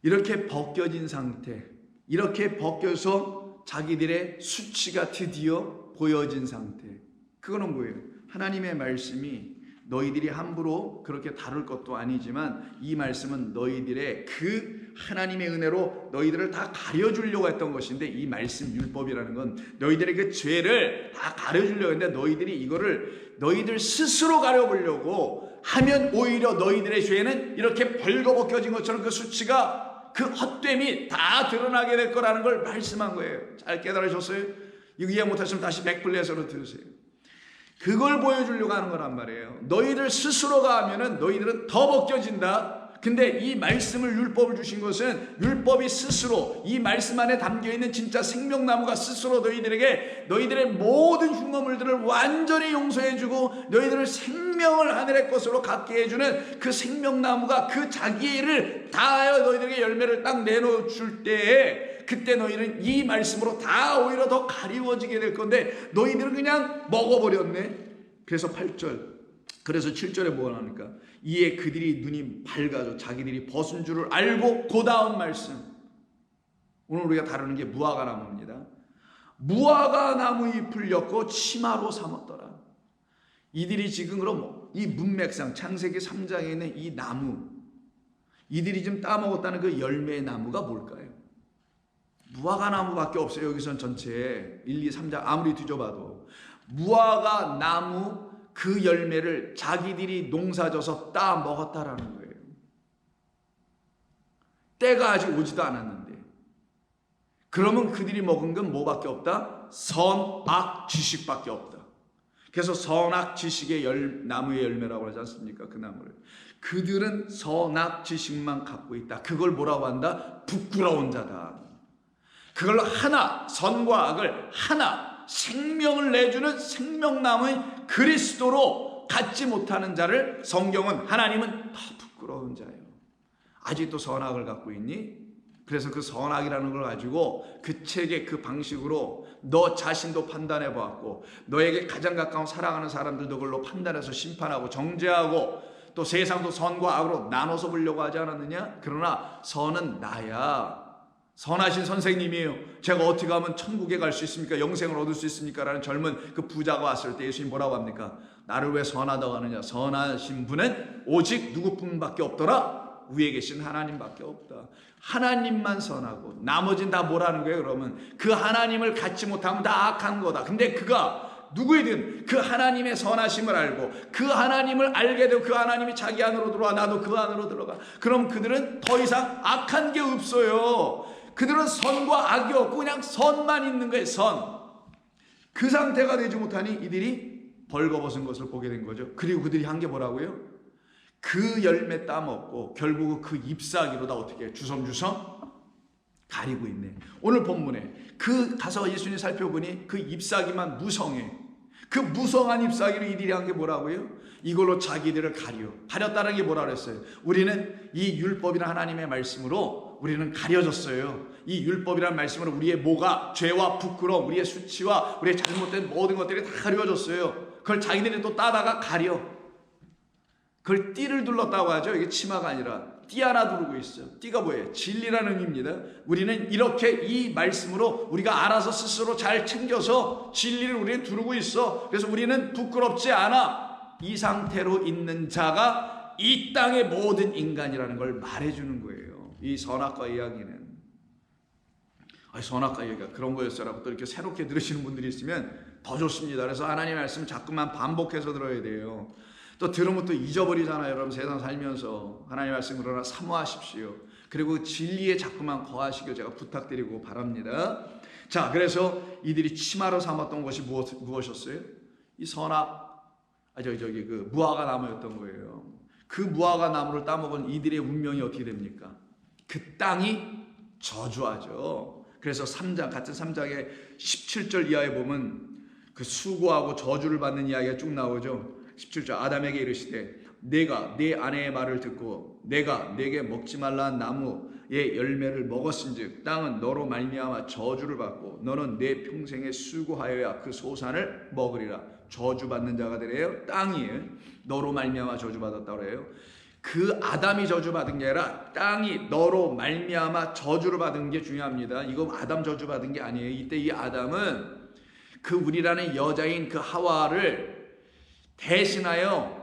이렇게 벗겨진 상태, 이렇게 벗겨서 자기들의 수치가 드디어 보여진 상태. 그거는 뭐예요? 하나님의 말씀이 너희들이 함부로 그렇게 다룰 것도 아니지만 이 말씀은 너희들의 그 하나님의 은혜로 너희들을 다 가려주려고 했던 것인데, 이 말씀 율법이라는 건 너희들의 그 죄를 다 가려주려고 했는데 너희들이 이거를 너희들 스스로 가려보려고 하면 오히려 너희들의 죄는 이렇게 벌거벗겨진 것처럼 그 수치가, 그 헛됨이 다 드러나게 될 거라는 걸 말씀한 거예요. 잘 깨달으셨어요? 이거 이해 못하시면 다시 맥플레서로 들으세요. 그걸 보여주려고 하는 거란 말이에요. 너희들 스스로가 하면은 너희들은 더 벗겨진다. 근데 이 말씀을, 율법을 주신 것은 율법이 스스로, 이 말씀 안에 담겨있는 진짜 생명나무가 스스로 너희들에게 너희들의 모든 흉어물들을 완전히 용서해주고 너희들을 생명을 하늘의 것으로 갖게 해주는 그 생명나무가 그 자기를 다하여 너희들에게 열매를 딱 내놓을 때에, 그때 너희는 이 말씀으로 다 오히려 더 가리워지게 될 건데 너희들은 그냥 먹어버렸네. 그래서 8절, 그래서 7절에 뭐가 나옵니까? 이에 그들이 눈이 밝아져 자기들이 벗은 줄을 알고, 그 다음 말씀, 오늘 우리가 다루는 게 무화과 나무입니다. 무화과 나무 잎을 엮고 치마로 삼았더라. 이들이 지금 그럼 이 문맥상 창세기 3장에 있는 이 나무, 이들이 지금 따먹었다는 그 열매의 나무가 뭘까요? 무화과 나무밖에 없어요. 여기선 전체에 1, 2, 3장 아무리 뒤져봐도 무화과 나무 그 열매를 자기들이 농사져서 따 먹었다라는 거예요. 때가 아직 오지도 않았는데. 그러면 그들이 먹은 건 뭐밖에 없다? 선악 지식밖에 없다. 그래서 선악 지식의 나무의 열매라고 하지 않습니까? 그 나무를. 그들은 선악 지식만 갖고 있다. 그걸 뭐라고 한다? 부끄러운 자다. 그걸 하나, 선과 악을 하나, 생명을 내주는 생명나무의 그리스도로 갖지 못하는 자를 성경은, 하나님은 더 부끄러운 자예요. 아직도 선악을 갖고 있니? 그래서 그 선악이라는 걸 가지고 그 책의 그 방식으로 너 자신도 판단해 보았고, 너에게 가장 가까운 사랑하는 사람들도 그걸로 판단해서 심판하고 정죄하고, 또 세상도 선과 악으로 나눠서 보려고 하지 않았느냐? 그러나 선은 나야. 선하신 선생님이에요. 제가 어떻게 하면 천국에 갈 수 있습니까? 영생을 얻을 수 있습니까? 라는 젊은 그 부자가 왔을 때 예수님 뭐라고 합니까? 나를 왜 선하다고 하느냐? 선하신 분은 오직 누구뿐밖에 없더라? 위에 계신 하나님밖에 없다. 하나님만 선하고 나머지는 다 뭐라는 거예요? 그러면 그 하나님을 갖지 못하면 다 악한 거다. 근데 그가 누구이든 그 하나님의 선하심을 알고 그 하나님을 알게 되고 그 하나님이 자기 안으로 들어와, 나도 그 안으로 들어가. 그럼 그들은 더 이상 악한 게 없어요. 그들은 선과 악이 없고 그냥 선만 있는 거예요. 선. 그 상태가 되지 못하니 이들이 벌거벗은 것을 보게 된 거죠. 그리고 그들이 한 게 뭐라고요? 그 열매 따먹고 결국 그 잎사귀로 다 어떻게 해요? 주섬주섬 가리고 있네. 오늘 본문에 그 가서 예수님 살펴보니 그 잎사귀만 무성해. 그 무성한 잎사귀로 이들이 한 게 뭐라고요? 이걸로 자기들을 가렸다는 게 뭐라 그랬어요? 우리는 이 율법이나 하나님의 말씀으로 우리는 가려졌어요. 이 율법이라는 말씀으로 우리의 뭐가, 죄와 부끄러움, 우리의 수치와 우리의 잘못된 모든 것들이 다 가려졌어요. 그걸 자기들이 또 따다가 가려. 그걸 띠를 둘렀다고 하죠. 이게 치마가 아니라 띠 하나 두르고 있어요. 띠가 뭐예요? 진리라는 의미입니다. 우리는 이렇게 이 말씀으로 우리가 알아서 스스로 잘 챙겨서 진리를 우리는 두르고 있어. 그래서 우리는 부끄럽지 않아. 이 상태로 있는 자가 이 땅의 모든 인간이라는 걸 말해주는 거예요. 이 선악과 이야기는. 선악과 이야기가 그런 거였어라고 또 이렇게 새롭게 들으시는 분들이 있으면 더 좋습니다. 그래서 하나님의 말씀을 자꾸만 반복해서 들어야 돼요. 또 들으면 또 잊어버리잖아요. 여러분 세상 살면서 하나님의 말씀 그러나 사모하십시오. 그리고 진리에 자꾸만 거하시길 제가 부탁드리고 바랍니다. 자, 그래서 이들이 치마로 삼았던 것이 무엇이었어요? 이 선악, 그 무화과 나무였던 거예요. 그 무화과 나무를 따먹은 이들의 운명이 어떻게 됩니까? 그 땅이 저주하죠. 그래서 3장, 같은 3장의 17절 이하에 보면 그 수고하고 저주를 받는 이야기가 쭉 나오죠. 17절, 아담에게 이르시되 내가 네 아내의 말을 듣고 내가 내게 먹지 말라 한 나무의 열매를 먹었은즉 땅은 너로 말미암아 저주를 받고 너는 내 평생에 수고하여야 그 소산을 먹으리라. 저주받는 자가 되래요. 땅이 너로 말미암아 저주받았다고 해요. 그 아담이 저주받은 게 아니라 땅이 너로 말미암아 저주를 받은 게 중요합니다. 이거 아담 저주받은 게 아니에요. 이때 이 아담은 그 우리라는 여자인 그 하와를 대신하여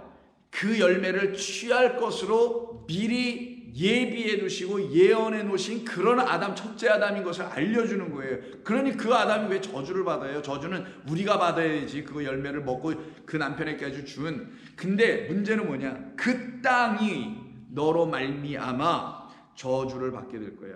그 열매를 취할 것으로 미리 예비해 두시고 예언해 놓으신 그런 아담, 첫째 아담인 것을 알려주는 거예요. 그러니 그 아담이 왜 저주를 받아요? 저주는 우리가 받아야지. 그거 열매를 먹고 그 남편에게까지 준. 근데 문제는 뭐냐? 그 땅이 너로 말미암아 저주를 받게 될 거야.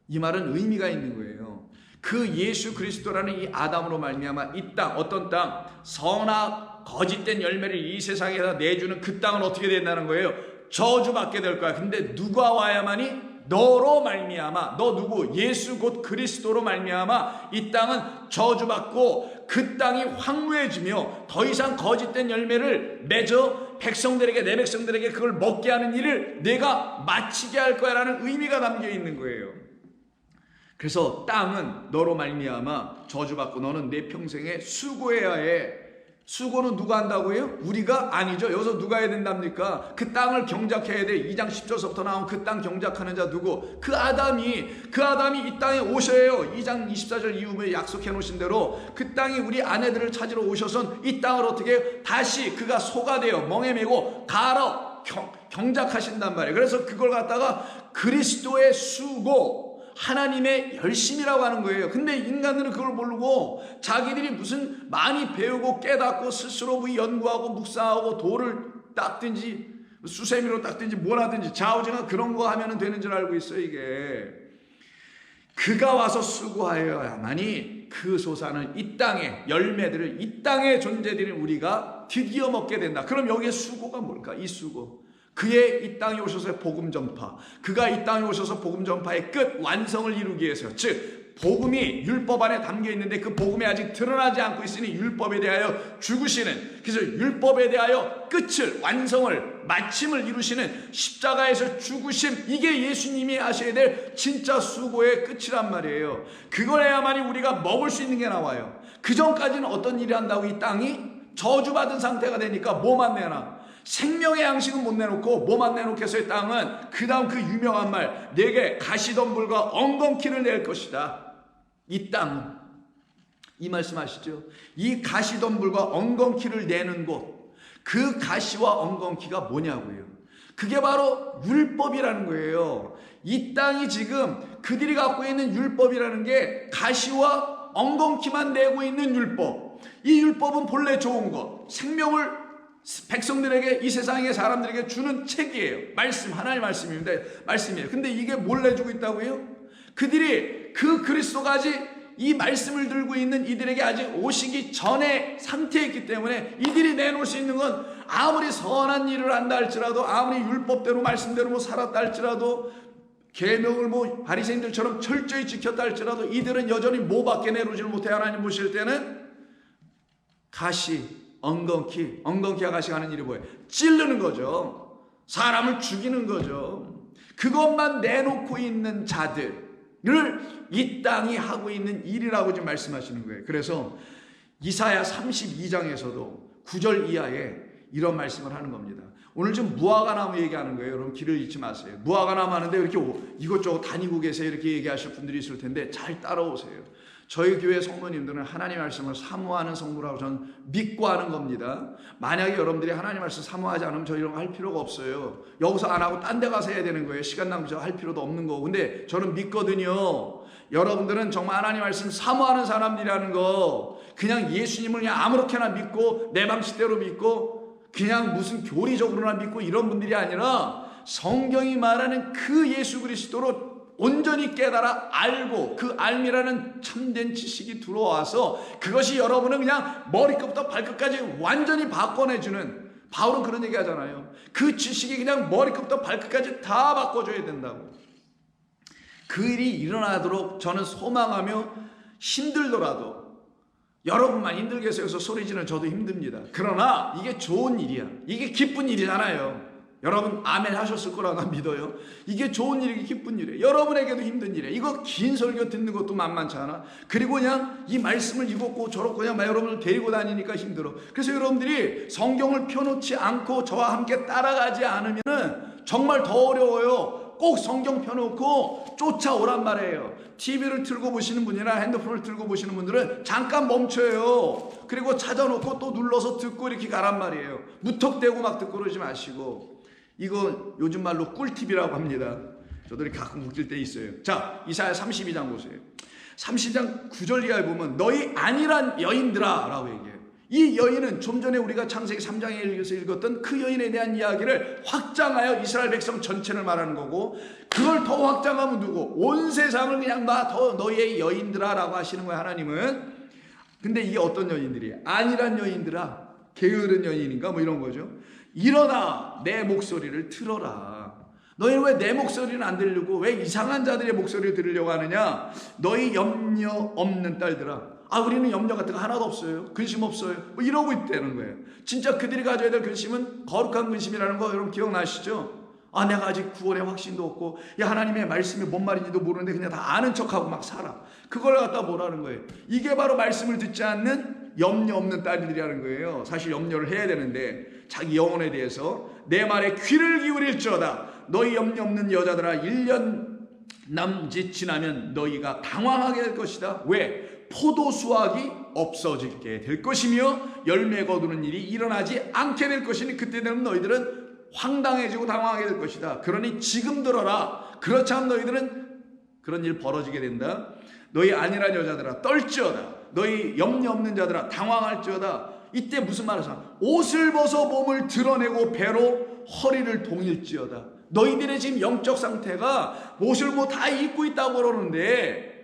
이 말은 의미가 있는 거예요. 그 예수 그리스도라는 이 아담으로 말미암아 이 땅, 어떤 땅, 선악 거짓된 열매를 이 세상에서 내주는 그 땅은 어떻게 된다는 거예요? 저주받게 될 거야. 근데 누가 와야만이? 너로 말미암아. 너 누구? 예수 곧 그리스도로 말미암아 이 땅은 저주받고 그 땅이 황무해지며 더 이상 거짓된 열매를 맺어 백성들에게, 내 백성들에게 그걸 먹게 하는 일을 내가 마치게 할 거야라는 의미가 담겨 있는 거예요. 그래서 땅은 너로 말미암아 저주받고 너는 내 평생에 수고해야 해. 수고는 누가 한다고요? 우리가 아니죠. 여기서 누가 해야 된답니까? 그 땅을 경작해야 돼. 2장 10절서부터 나온 그 땅 경작하는 자 누구? 그 아담이 이 땅에 오셔요. 2장 24절 이후에 약속해 놓으신 대로 그 땅이 우리 아내들을 찾으러 오셔서 이 땅을 어떻게 다시 그가 소가 되어 멍에 메고 갈아 경작하신단 말이에요. 그래서 그걸 갖다가 그리스도의 수고, 하나님의 열심이라고 하는 거예요. 근데 인간들은 그걸 모르고 자기들이 무슨 많이 배우고 깨닫고 스스로 연구하고 묵상하고 돌을 닦든지 수세미로 닦든지 뭘 하든지 좌우지간 그런 거 하면 되는 줄 알고 있어요. 이게 그가 와서 수고하여야만이 그 소산을 이 땅에 열매들을 이 땅의 존재들인 우리가 드디어 먹게 된다. 그럼 여기에 수고가 뭘까? 이 수고, 그의 이 땅에 오셔서 복음 전파, 그가 이 땅에 오셔서 복음 전파의 끝 완성을 이루기 위해서, 즉 복음이 율법 안에 담겨 있는데 그 복음이 아직 드러나지 않고 있으니 율법에 대하여 죽으시는, 그래서 율법에 대하여 끝을, 완성을, 마침을 이루시는 십자가에서 죽으심, 이게 예수님이 하셔야 될 진짜 수고의 끝이란 말이에요. 그걸 해야만이 우리가 먹을 수 있는 게 나와요. 그 전까지는 어떤 일을 한다고? 이 땅이 저주받은 상태가 되니까 뭐만 내놔? 생명의 양식은 못 내놓고 뭐만 내놓겠어요? 땅은 그 다음 그 유명한 말, 내게 가시덤불과 엉겅퀴를 낼 것이다. 이 땅은, 이 말씀 아시죠? 이 가시덤불과 엉겅퀴를 내는 곳, 그 가시와 엉겅퀴가 뭐냐고요? 그게 바로 율법이라는 거예요. 이 땅이 지금 그들이 갖고 있는 율법이라는 게 가시와 엉겅퀴만 내고 있는 율법. 이 율법은 본래 좋은 것, 생명을 백성들에게, 이 세상의 사람들에게 주는 책이에요. 말씀, 하나님의 말씀이에요. 근데 이게 뭘 내주고 있다고요? 그들이 그 그리스도가 아직 이 말씀을 들고 있는 이들에게 아직 오시기 전의 상태에 있기 때문에 이들이 내놓을 수 있는 건 아무리 선한 일을 한다 할지라도, 아무리 율법대로 말씀대로 살았다 할지라도, 계명을 바리새인들처럼 철저히 지켰다 할지라도 이들은 여전히 뭐밖에 내놓지를 못해. 하나님 보실 때는 가시, 엉겅퀴가 가시 하는 일이 뭐예요? 찌르는 거죠. 사람을 죽이는 거죠. 그것만 내놓고 있는 자들을 이 땅이 하고 있는 일이라고 지금 말씀하시는 거예요. 그래서 이사야 32장에서도 9절 이하에 이런 말씀을 하는 겁니다. 오늘 좀 무화과나무 얘기하는 거예요. 여러분 길을 잃지 마세요. 무화과나무 하는데 이렇게 이것저것 다니고 계세요. 이렇게 얘기하실 분들이 있을 텐데 잘 따라오세요. 저희 교회 성도님들은 하나님 말씀을 사모하는 성도라고 저는 믿고 하는 겁니다. 만약에 여러분들이 하나님 말씀 사모하지 않으면 저 이런 거 할 필요가 없어요. 여기서 안 하고 딴 데 가서 해야 되는 거예요. 시간 낭비 할 필요도 없는 거고. 근데 저는 믿거든요. 여러분들은 정말 하나님 말씀 사모하는 사람들이라는 거, 그냥 예수님을 그냥 아무렇게나 믿고 내 방식대로 믿고 그냥 무슨 교리적으로나 믿고 이런 분들이 아니라 성경이 말하는 그 예수 그리스도로 온전히 깨달아 알고 그 알미라는 참된 지식이 들어와서 그것이 여러분은 그냥 머리끝부터 발끝까지 완전히 바꿔내주는, 바울은 그런 얘기 하잖아요. 그 지식이 그냥 머리끝부터 발끝까지 다 바꿔줘야 된다고. 그 일이 일어나도록 저는 소망하며 힘들더라도 여러분만 힘들게 해서 소리 지르는 저도 힘듭니다. 그러나 이게 좋은 일이야. 이게 기쁜 일이잖아요. 여러분 아멘 하셨을 거라 나 믿어요. 이게 좋은 일이고 기쁜 일이에요. 여러분에게도 힘든 일이에요. 이거 긴 설교 듣는 것도 만만치 않아. 그리고 그냥 이 말씀을 읽었고 저렇고 그냥 막 여러분을 데리고 다니니까 힘들어. 그래서 여러분들이 성경을 펴놓지 않고 저와 함께 따라가지 않으면 정말 더 어려워요. 꼭 성경 펴놓고 쫓아오란 말이에요. TV를 틀고 보시는 분이나 핸드폰을 틀고 보시는 분들은 잠깐 멈춰요. 그리고 찾아놓고 또 눌러서 듣고 이렇게 가란 말이에요. 무턱대고 막 듣고 그러지 마시고. 이거 요즘 말로 꿀팁이라고 합니다. 저들이 가끔 웃길 때 있어요. 자, 이사야 32장 보세요. 32장 9절 이하에 보면 너희 안일한 여인들아 라고 얘기해요. 이 여인은 좀 전에 우리가 창세기 3장에 읽었던 그 여인에 대한 이야기를 확장하여 이스라엘 백성 전체를 말하는 거고, 그걸 더 확장하면 누구? 온 세상을 그냥 다 더 너희의 여인들아 라고 하시는 거예요, 하나님은. 근데 이게 어떤 여인들이에요? 안일한 여인들아, 게으른 여인인가 뭐 이런 거죠. 일어나 내 목소리를 들어라. 너희는 왜 내 목소리는 안 들으려고 왜 이상한 자들의 목소리를 들으려고 하느냐? 너희 염려 없는 딸들아, 우리는 염려 같은 거 하나도 없어요. 근심 없어요. 뭐 이러고 있다는 거예요. 진짜 그들이 가져야 될 근심은 거룩한 근심이라는 거 여러분 기억나시죠? 내가 아직 구원의 확신도 없고, 하나님의 말씀이 뭔 말인지도 모르는데 그냥 다 아는 척하고 막 살아. 그걸 갖다 뭐라는 거예요? 이게 바로 말씀을 듣지 않는 염려 없는 딸들이라는 거예요. 사실 염려를 해야 되는데 자기 영혼에 대해서 내 말에 귀를 기울일지어다. 너희 염려 없는 여자들아, 1년 남짓 지나면 너희가 당황하게 될 것이다. 왜? 포도 수확이 없어지게 될 것이며 열매 거두는 일이 일어나지 않게 될 것이니 그때 되면 너희들은 황당해지고 당황하게 될 것이다. 그러니 지금 들어라. 그렇지 않으면 너희들은 그런 일 벌어지게 된다. 너희 안일한 여자들아 떨지어다. 너희 염려 없는 자들아 당황할지어다. 이때 무슨 말을 하냐? 옷을 벗어 몸을 드러내고 배로 허리를 동일지어다. 너희들의 지금 영적 상태가 옷을 뭐 다 입고 있다고 그러는데,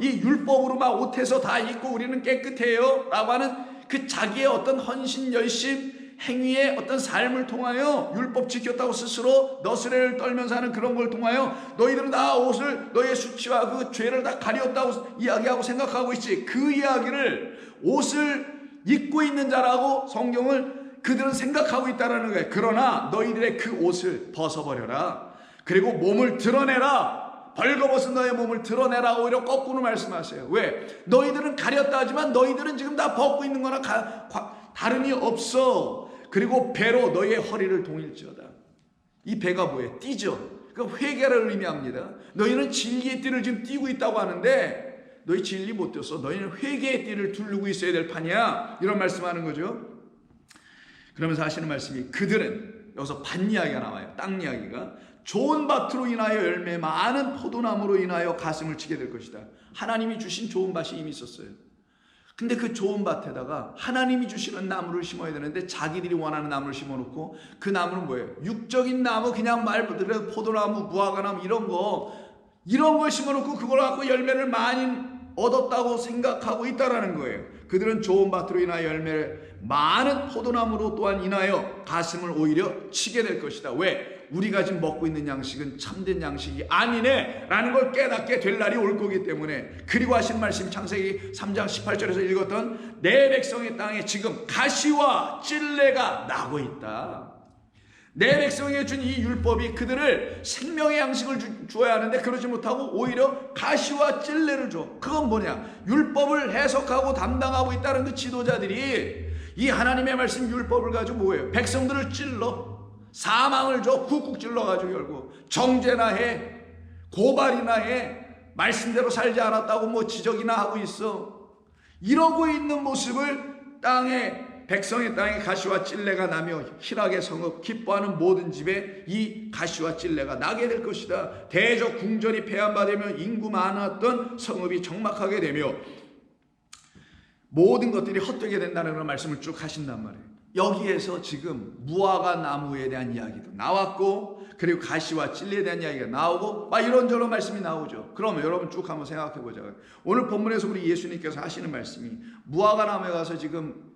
이 율법으로 막 옷에서 다 입고 우리는 깨끗해요 라고 하는 그 자기의 어떤 헌신 열심 행위의 어떤 삶을 통하여 율법 지켰다고 스스로 너스레를 떨면서 하는 그런 걸 통하여 너희들은 다 옷을 너희의 수치와 그 죄를 다 가렸다고 이야기하고 생각하고 있지. 그 이야기를 옷을 입고 있는 자라고 성경을 그들은 생각하고 있다는 거예요. 그러나 너희들의 그 옷을 벗어버려라. 그리고 몸을 드러내라. 벌거벗은 너의 몸을 드러내라. 오히려 거꾸로 말씀하세요. 왜? 너희들은 가렸다 하지만 너희들은 지금 다 벗고 있는 거나 다름이 없어. 그리고 배로 너희의 허리를 동일지어다. 이 배가 뭐예요? 띠죠. 그러니까 회개를 의미합니다. 너희는 진리의 띠를 지금 띠고 있다고 하는데 너희 진리 못 띄었어. 너희는 회개의 띠를 두르고 있어야 될 판이야. 이런 말씀하는 거죠. 그러면서 하시는 말씀이 그들은, 여기서 밭 이야기가 나와요. 땅 이야기가. 좋은 밭으로 인하여 열매 많은 포도나무로 인하여 가슴을 치게 될 것이다. 하나님이 주신 좋은 밭이 이미 있었어요. 근데 그 좋은 밭에다가 하나님이 주시는 나무를 심어야 되는데 자기들이 원하는 나무를 심어놓고, 그 나무는 뭐예요? 육적인 나무, 그냥 말 그대로 포도나무, 무화과나무 이런 걸 심어놓고 그걸 갖고 열매를 많이 얻었다고 생각하고 있다라는 거예요. 그들은 좋은 밭으로 인하여 열매를 많은 포도나무로 또한 인하여 가슴을 오히려 치게 될 것이다. 왜? 우리가 지금 먹고 있는 양식은 참된 양식이 아니네 라는 걸 깨닫게 될 날이 올 거기 때문에. 그리고 하신 말씀 창세기 3장 18절에서 읽었던 내 백성의 땅에 지금 가시와 찔레가 나고 있다. 내 백성에게 준 이 율법이 그들을 생명의 양식을 주어야 하는데 그러지 못하고 오히려 가시와 찔레를 줘. 그건 뭐냐? 율법을 해석하고 담당하고 있다는 그 지도자들이 이 하나님의 말씀 율법을 가지고 뭐예요? 백성들을 찔러 사망을 줘. 쿡쿡 찔러가지고 결국 정죄나 해, 고발이나 해, 말씀대로 살지 않았다고 뭐 지적이나 하고 있어. 이러고 있는 모습을 백성의 땅에 가시와 찔레가 나며 희락의 성읍 기뻐하는 모든 집에 이 가시와 찔레가 나게 될 것이다. 대적 궁전이 폐한받으며 인구 많았던 성읍이 적막하게 되며 모든 것들이 헛되게 된다는 그런 말씀을 쭉 하신단 말이에요. 여기에서 지금 무화과 나무에 대한 이야기도 나왔고, 그리고 가시와 찔레에 대한 이야기가 나오고 막 이런저런 말씀이 나오죠. 그러면 여러분 쭉 한번 생각해 보자고요. 오늘 본문에서 우리 예수님께서 하시는 말씀이 무화과 나무에 가서 지금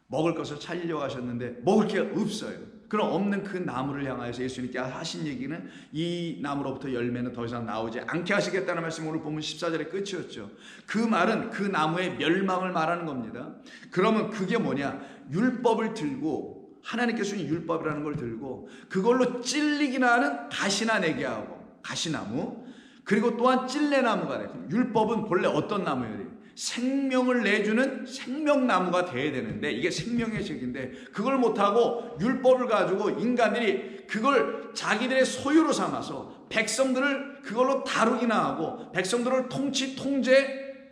먹을 것을 찾으려고 하셨는데 먹을 게 없어요. 그럼 없는 그 나무를 향하여서 예수님께 하신 얘기는 이 나무로부터 열매는 더 이상 나오지 않게 하시겠다는 말씀이 오늘 본문 14절의 끝이었죠. 그 말은 그 나무의 멸망을 말하는 겁니다. 그러면 그게 뭐냐? 율법을 들고, 하나님께서 주신 율법이라는 걸 들고 그걸로 찔리기나 하는 가시나 내게 하고, 가시나무, 그리고 또한 찔레나무가 돼. 율법은 본래 어떤 나무예요? 생명을 내주는 생명나무가 돼야 되는데, 이게 생명의 책인데 그걸 못하고 율법을 가지고 인간들이 그걸 자기들의 소유로 삼아서 백성들을 그걸로 다루기나 하고, 백성들을 통제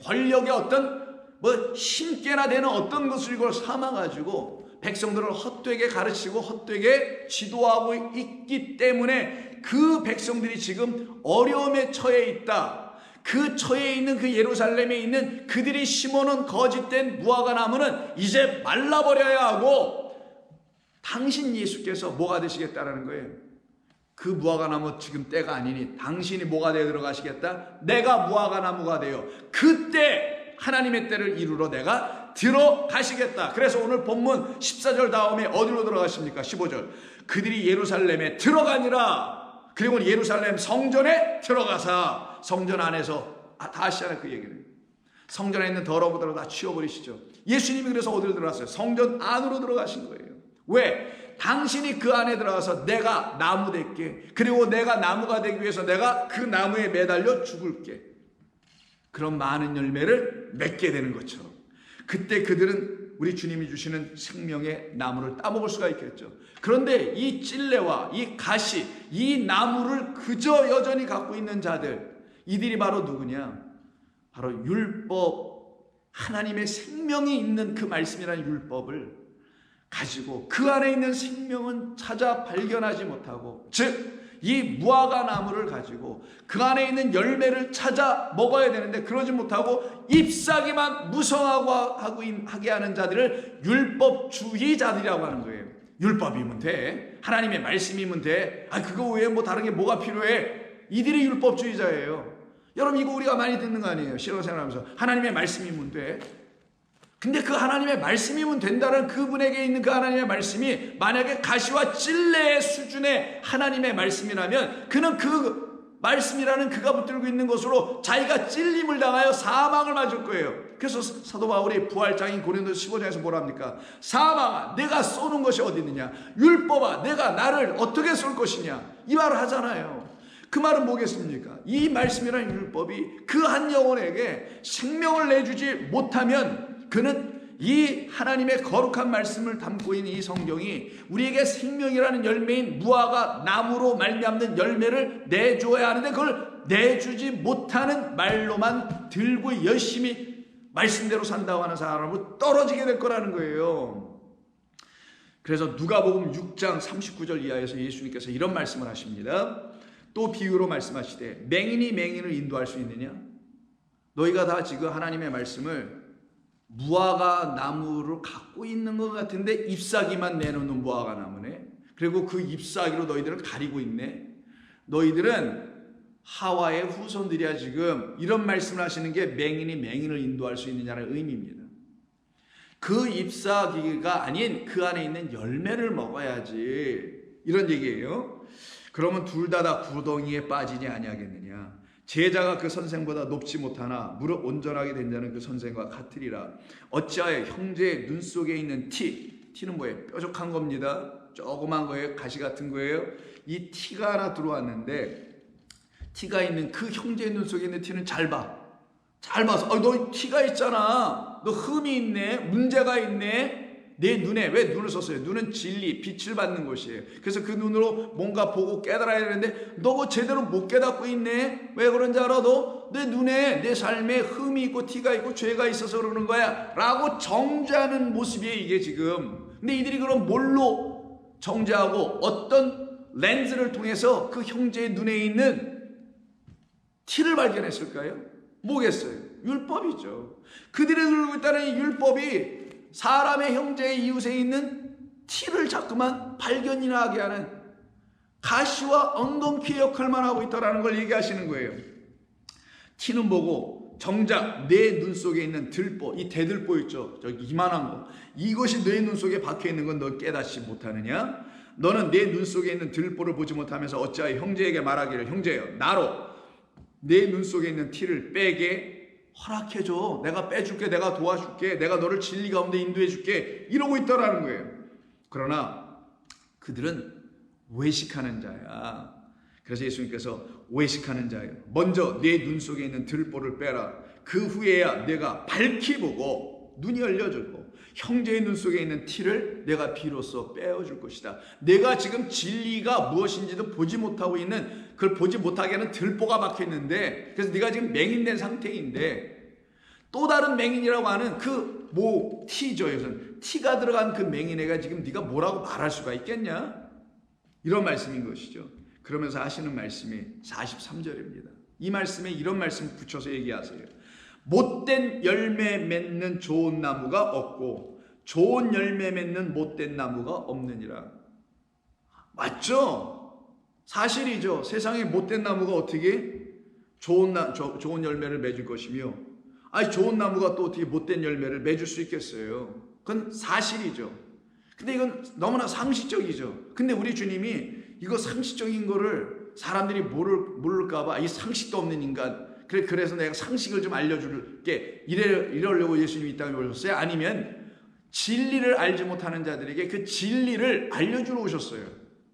권력의 어떤 힘께나 되는 어떤 것을 이걸 삼아가지고 백성들을 헛되게 가르치고 헛되게 지도하고 있기 때문에 그 백성들이 지금 어려움에 처해 있다. 그 처해 있는 그 예루살렘에 있는 그들이 심어놓은 거짓된 무화과 나무는 이제 말라버려야 하고, 당신 예수께서 뭐가 되시겠다라는 거예요. 그 무화과 나무 지금 때가 아니니 당신이 뭐가 되어 들어가시겠다? 내가 무화과 나무가 되어 그때 하나님의 때를 이루러 내가 들어가시겠다. 그래서 오늘 본문 14절 다음에 어디로 들어가십니까? 15절. 그들이 예루살렘에 들어가니라. 그리고 예루살렘 성전에 들어가사, 성전 안에서 다 하시잖아요. 그 얘기를. 성전 안에 있는 더러운 것들을 다 치워버리시죠. 예수님이 그래서 어디로 들어갔어요? 성전 안으로 들어가신 거예요. 왜? 당신이 그 안에 들어가서 내가 나무 될게, 그리고 내가 나무가 되기 위해서 내가 그 나무에 매달려 죽을게, 그런 많은 열매를 맺게 되는 것처럼, 그때 그들은 우리 주님이 주시는 생명의 나무를 따먹을 수가 있겠죠. 그런데 이 찔레와 이 가시, 이 나무를 그저 여전히 갖고 있는 자들, 이들이 바로 누구냐? 바로 율법, 하나님의 생명이 있는 그 말씀이라는 율법을 가지고 그 안에 있는 생명은 찾아 발견하지 못하고, 즉 이 무화과 나무를 가지고 그 안에 있는 열매를 찾아 먹어야 되는데 그러지 못하고 잎사귀만 무성하고 하게 하는 자들을 율법주의자들이라고 하는 거예요. 율법이면 돼, 하나님의 말씀이면 돼, 그거 외에 다른 게 뭐가 필요해? 이들이 율법주의자예요. 여러분, 이거 우리가 많이 듣는 거 아니에요? 신앙생활하면서 하나님의 말씀이면 돼. 근데 그 하나님의 말씀이면 된다는 그분에게 있는 그 하나님의 말씀이 만약에 가시와 찔레의 수준의 하나님의 말씀이라면, 그는 그 말씀이라는 그가 붙들고 있는 것으로 자기가 찔림을 당하여 사망을 맞을 거예요. 그래서 사도 바울이 부활장인 고린도서 15장에서 뭐라 합니까? 사망아, 내가 쏘는 것이 어디 있느냐? 율법아, 내가 나를 어떻게 쏠 것이냐? 이 말을 하잖아요. 그 말은 뭐겠습니까? 이 말씀이라는 율법이 그 한 영혼에게 생명을 내주지 못하면, 그는 이 하나님의 거룩한 말씀을 담고 있는 이 성경이 우리에게 생명이라는 열매인 무화과 나무로 말미암는 열매를 내줘야 하는데 그걸 내주지 못하는 말로만 들고 열심히 말씀대로 산다고 하는 사람으로 떨어지게 될 거라는 거예요. 그래서 누가복음 6장 39절 이하에서 예수님께서 이런 말씀을 하십니다. 또 비유로 말씀하시되 맹인이 맹인을 인도할 수 있느냐? 너희가 다 지금 하나님의 말씀을 무화과 나무를 갖고 있는 것 같은데 잎사귀만 내놓는 무화과 나무네. 그리고 그 잎사귀로 너희들을 가리고 있네. 너희들은 하와의 후손들이야. 지금 이런 말씀을 하시는 게 맹인이 맹인을 인도할 수 있느냐는 의미입니다. 그 잎사귀가 아닌 그 안에 있는 열매를 먹어야지, 이런 얘기예요. 그러면 둘 다 구덩이에 빠지지 아니하겠느냐? 제자가 그 선생보다 높지 못하나 무릇 온전하게 된 자는 그 선생과 같으리라. 어찌하여 형제의 눈 속에 있는 티는 뭐예요? 뾰족한 겁니다. 조그만 거예요. 가시 같은 거예요. 이 티가 하나 들어왔는데, 티가 있는 그 형제의 눈 속에 있는 티는 잘 봐. 잘 봐서 너 티가 있잖아, 너 흠이 있네, 문제가 있네. 내 눈에, 왜 눈을 썼어요? 눈은 진리, 빛을 받는 곳이에요. 그래서 그 눈으로 뭔가 보고 깨달아야 되는데 너 그거 제대로 못 깨닫고 있네. 왜 그런지 알아? 너 내 눈에 내 삶에 흠이 있고 티가 있고 죄가 있어서 그러는 거야 라고 정죄하는 모습이에요, 이게 지금. 근데 이들이 그럼 뭘로 정죄하고 어떤 렌즈를 통해서 그 형제의 눈에 있는 티를 발견했을까요? 뭐겠어요? 율법이죠. 그들이 들고 있다는 이 율법이 사람의 형제의 이웃에 있는 티를 자꾸만 발견이나 하게 하는 가시와 엉겅퀴의 역할만 하고 있다는 걸 얘기하시는 거예요. 티는 뭐고, 정작 내 눈 속에 있는 들보, 이 대들보 있죠, 저기 이만한 거, 이것이 내 눈 속에 박혀 있는 건 너 깨닫지 못하느냐? 너는 내 눈 속에 있는 들보를 보지 못하면서 어찌하여 형제에게 말하기를 형제여 나로 내 눈 속에 있는 티를 빼게 허락해줘. 내가 빼줄게. 내가 도와줄게. 내가 너를 진리 가운데 인도해줄게. 이러고 있더라는 거예요. 그러나 그들은 외식하는 자야. 그래서 예수님께서 외식하는 자예요. 먼저 내 눈 속에 있는 들보를 빼라. 그 후에야 내가 밝히 보고 눈이 열려지고 형제의 눈 속에 있는 티를 내가 비로소 빼어줄 것이다. 내가 지금 진리가 무엇인지도 보지 못하고 있는, 그걸 보지 못하게 하는 들보가 막혀있는데, 그래서 네가 지금 맹인된 상태인데 또 다른 맹인이라고 하는 그 티죠. 티가 들어간 그 맹인애가 지금 네가 뭐라고 말할 수가 있겠냐? 이런 말씀인 것이죠. 그러면서 하시는 말씀이 43절입니다. 이 말씀에 이런 말씀 붙여서 얘기하세요. 못된 열매 맺는 좋은 나무가 없고 좋은 열매 맺는 못된 나무가 없느니라. 맞죠? 사실이죠. 세상에 못된 나무가 어떻게 좋은 열매를 맺을 것이며, 좋은 나무가 또 어떻게 못된 열매를 맺을 수 있겠어요? 그건 사실이죠. 근데 이건 너무나 상식적이죠. 근데 우리 주님이 이거 상식적인 거를 사람들이 모를까봐 이 상식도 없는 인간, 그래서 내가 상식을 좀 알려줄게, 이러려고 예수님이 이 땅에 오셨어요? 아니면 진리를 알지 못하는 자들에게 그 진리를 알려주러 오셨어요?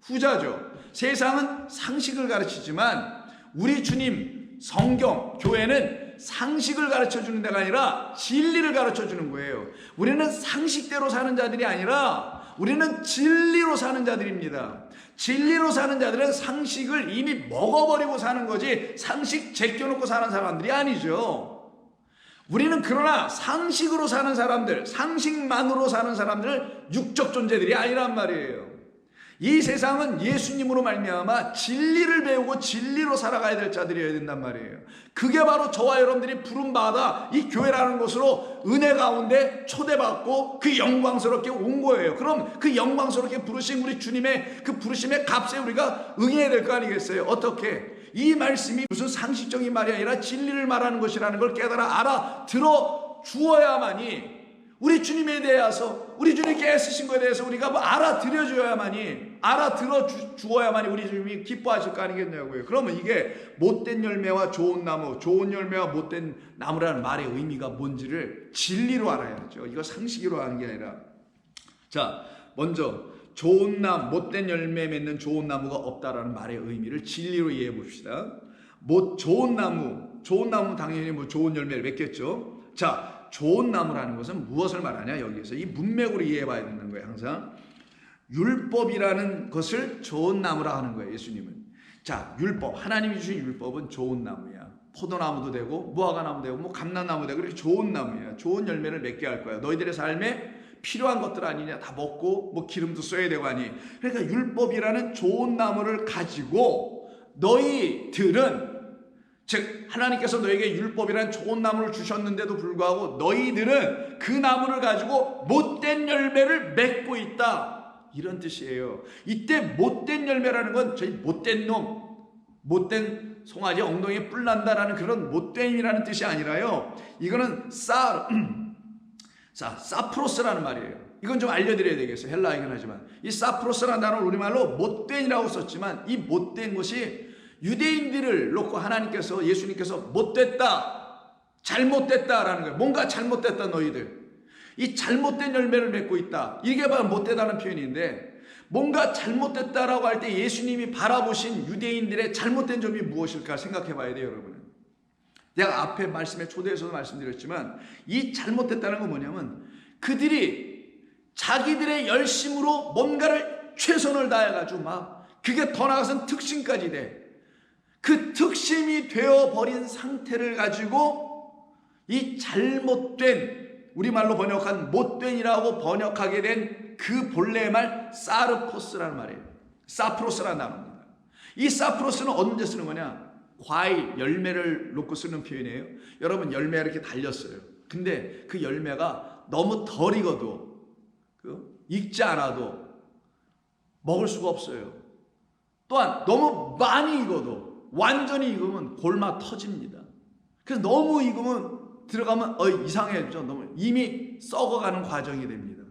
후자죠. 세상은 상식을 가르치지만 우리 주님 성경, 교회는 상식을 가르쳐주는 데가 아니라 진리를 가르쳐주는 거예요. 우리는 상식대로 사는 자들이 아니라 우리는 진리로 사는 자들입니다. 진리로 사는 자들은 상식을 이미 먹어버리고 사는 거지 상식 제껴놓고 사는 사람들이 아니죠. 우리는 그러나 상식으로 사는 사람들, 상식만으로 사는 사람들은 육적 존재들이 아니란 말이에요. 이 세상은 예수님으로 말미암아 진리를 배우고 진리로 살아가야 될 자들이어야 된단 말이에요. 그게 바로 저와 여러분들이 부름받아 이 교회라는 곳으로 은혜 가운데 초대받고 그 영광스럽게 온 거예요. 그럼 그 영광스럽게 부르신 우리 주님의 그 부르심의 값에 우리가 응해야 될 거 아니겠어요? 어떻게? 이 말씀이 무슨 상식적인 말이 아니라 진리를 말하는 것이라는 걸 깨달아 알아들어 주어야만이, 우리 주님에 대해서, 우리 주님께 애쓰신 것에 대해서 우리가 알아들어 주어야만이 우리 주님이 기뻐하실 거 아니겠냐고요. 그러면 이게 못된 열매와 좋은 나무, 좋은 열매와 못된 나무라는 말의 의미가 뭔지를 진리로 알아야죠. 이거 상식으로 하는 게 아니라. 자, 먼저 좋은 나무, 못된 열매 맺는 좋은 나무가 없다라는 말의 의미를 진리로 이해해 봅시다. 좋은 나무 당연히 좋은 열매를 맺겠죠. 자, 좋은 나무라는 것은 무엇을 말하냐? 여기에서 이 문맥으로 이해해 봐야 되는 거예요. 항상 율법이라는 것을 좋은 나무라 하는 거예요. 예수님은. 자, 율법, 하나님이 주신 율법은 좋은 나무야. 포도나무도 되고 무화과나무도 되고 감람나무도 되고 그렇게 좋은 나무야. 좋은 열매를 맺게 할 거야. 너희들의 삶에 필요한 것들 아니냐? 다 먹고 기름도 써야 되고 하니. 그러니까 율법이라는 좋은 나무를 가지고 너희들은, 즉 하나님께서 너에게 율법이라는 좋은 나무를 주셨는데도 불구하고 너희들은 그 나무를 가지고 못된 열매를 맺고 있다, 이런 뜻이에요. 이때 못된 열매라는 건 저희 못된 놈, 못된 송아지 엉덩이에 뿔 난다라는 그런 못됨이라는 뜻이 아니라요, 이거는 사프로스라는 말이에요. 이건 좀 알려드려야 되겠어요. 헬라어이긴 하지만 이 사프로스라는 단어를 우리말로 못된이라고 썼지만 이 못된 것이 유대인들을 놓고 하나님께서, 예수님께서 못됐다, 잘못됐다라는 거예요. 뭔가 잘못됐다 너희들. 이 잘못된 열매를 맺고 있다. 이게 바로 못되다는 표현인데, 뭔가 잘못됐다라고 할 때 예수님이 바라보신 유대인들의 잘못된 점이 무엇일까 생각해 봐야 돼요, 여러분. 내가 앞에 말씀에 초대에서도 말씀드렸지만 이 잘못됐다는 건 뭐냐면 그들이 자기들의 열심으로 뭔가를 최선을 다해가지고 그게 더 나아가서는 특심까지 돼. 그 특심이 되어버린 상태를 가지고 이 잘못된, 우리말로 번역한 못된이라고 번역하게 된 그 본래의 말 사르포스라는 말이에요. 사프로스라는 단어입니다. 이 사프로스는 언제 쓰는 거냐? 과일, 열매를 놓고 쓰는 표현이에요. 여러분, 열매가 이렇게 달렸어요. 근데 그 열매가 너무 덜 익어도, 익지 않아도 먹을 수가 없어요. 또한 너무 많이 익어도, 완전히 익으면 골마 터집니다. 그래서 너무 익으면 들어가면 이상해져. 너무 이미 썩어가는 과정이 됩니다.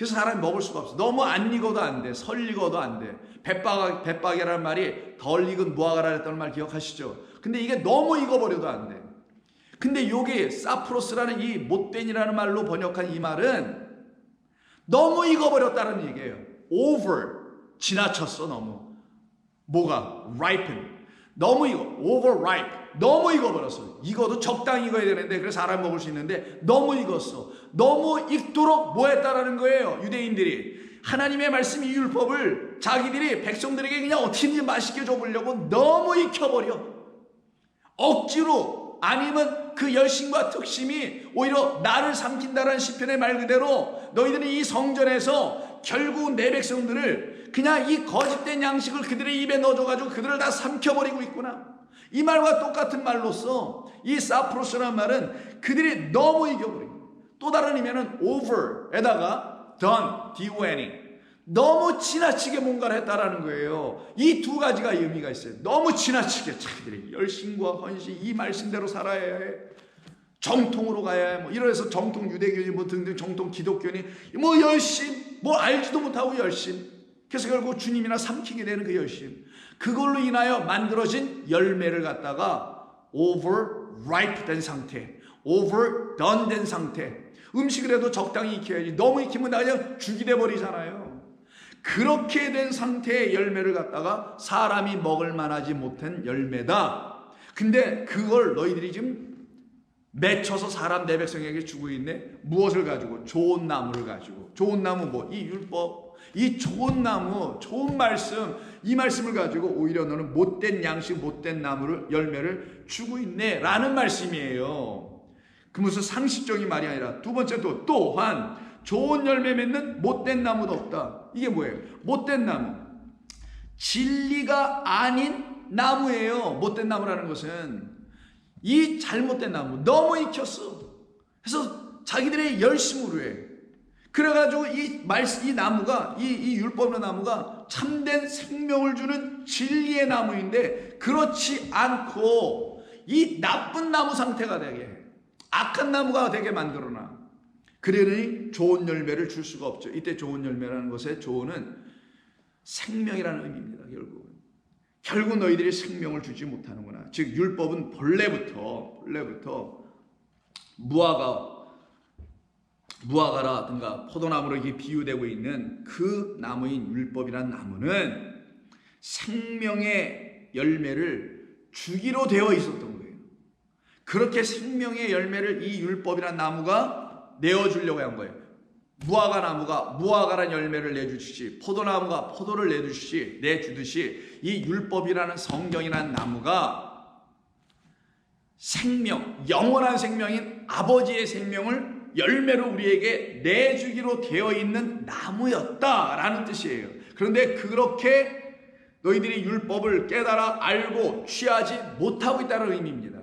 그래서 사람이 먹을 수가 없어. 너무 안 익어도 안 돼. 설 익어도 안 돼. 벳박이라는 말이 덜 익은 무화과라 했다는 말 기억하시죠? 근데 이게 너무 익어버려도 안 돼. 근데 여기 사프로스라는 이 못된이라는 말로 번역한 이 말은 너무 익어버렸다는 얘기예요. over, 지나쳤어 너무. 뭐가? ripen. 너무 익어. overripe. 너무 익어버렸어. 익어도 적당히 익어야 되는데 그래서 사람 먹을 수 있는데 너무 익었어. 너무 익도록 뭐 했다라는 거예요. 유대인들이. 하나님의 말씀 이 율법을 자기들이 백성들에게 그냥 어떻게든지 맛있게 줘보려고 너무 익혀버려. 억지로 아니면 그 열심과 특심이 오히려 나를 삼킨다라는 시편의 말 그대로 너희들이 이 성전에서 결국 내 백성들을 그냥 이 거짓된 양식을 그들의 입에 넣어줘가지고 그들을 다 삼켜버리고 있구나. 이 말과 똑같은 말로써 이 사프로스라는 말은 그들이 너무 이겨버리고 또 다른 의미는 over에다가 done, D-O-N-E 너무 지나치게 뭔가를 했다라는 거예요. 이 두 가지가 의미가 있어요. 너무 지나치게 자기들이 열심과 헌신 이 말씀대로 살아야 해. 정통으로 가야 해. 뭐 이래서 정통 유대교니 뭐 등등 정통 기독교니 뭐 열심 뭐 알지도 못하고 열심. 그래서 결국 주님이나 삼키게 되는 그 열심. 그걸로 인하여 만들어진 열매를 갖다가 overripe 된 상태, overdone 된 상태. 음식을 해도 적당히 익혀야지. 너무 익히면 그냥 죽이 돼버리잖아요. 그렇게 된 상태의 열매를 갖다가 사람이 먹을 만하지 못한 열매다. 근데 그걸 너희들이 지금 맺혀서 사람 내 백성에게 주고 있네. 무엇을 가지고? 좋은 나무를 가지고. 좋은 나무 뭐? 이 율법. 이 좋은 나무, 좋은 말씀, 이 말씀을 가지고 오히려 너는 못된 양식, 못된 나무를 열매를 주고 있네 라는 말씀이에요. 그 무슨 상식적인 말이 아니라 두 번째 또한 좋은 열매 맺는 못된 나무도 없다. 이게 뭐예요? 못된 나무. 진리가 아닌 나무예요. 못된 나무라는 것은 이 잘못된 나무 너무 익혔어. 그래서 자기들의 열심으로 해. 그래가지고 이 나무가 이 율법의 나무가 참된 생명을 주는 진리의 나무인데 그렇지 않고 이 나쁜 나무 상태가 되게 해. 악한 나무가 되게 만들어놔. 그러니 좋은 열매를 줄 수가 없죠. 이때 좋은 열매라는 것의 좋은은 생명이라는 의미입니다. 결국 너희들이 생명을 주지 못하는구나. 즉 율법은 본래부터 무화과라든가 포도나무로 이게 비유되고 있는 그 나무인 율법이란 나무는 생명의 열매를 주기로 되어 있었던 거예요. 그렇게 생명의 열매를 이 율법이란 나무가 내어주려고 한 거예요. 무화과 나무가 무화과란 열매를 내주듯이 포도나무가 포도를 내주듯이 이 율법이라는 성경이라는 나무가 생명, 영원한 생명인 아버지의 생명을 열매로 우리에게 내주기로 되어 있는 나무였다라는 뜻이에요. 그런데 그렇게 너희들이 율법을 깨달아 알고 취하지 못하고 있다는 의미입니다.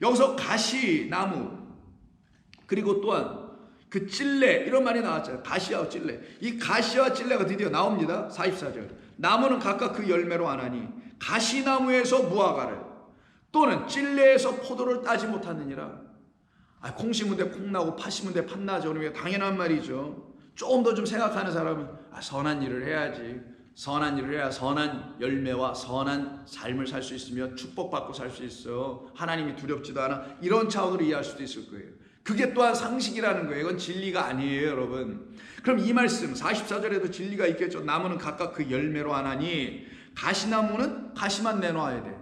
여기서 가시나무 그리고 또한 그 찔레 이런 말이 나왔잖아요. 가시와 찔레. 이 가시와 찔레가 드디어 나옵니다. 44절. 나무는 각각 그 열매로 안하니 가시나무에서 무화과를 또는 찔레에서 포도를 따지 못하느니라. 콩 심은 데 콩 나고 팥 심은 데 팥 나죠. 당연한 말이죠. 조금 더 좀 생각하는 사람은 선한 일을 해야지. 선한 일을 해야 선한 열매와 선한 삶을 살 수 있으며 축복받고 살 수 있어. 하나님이 두렵지도 않아. 이런 차원으로 이해할 수도 있을 거예요. 그게 또한 상식이라는 거예요. 이건 진리가 아니에요, 여러분. 그럼 이 말씀 44절에도 진리가 있겠죠. 나무는 각각 그 열매로 안하니 가시나무는 가시만 내놔야 돼.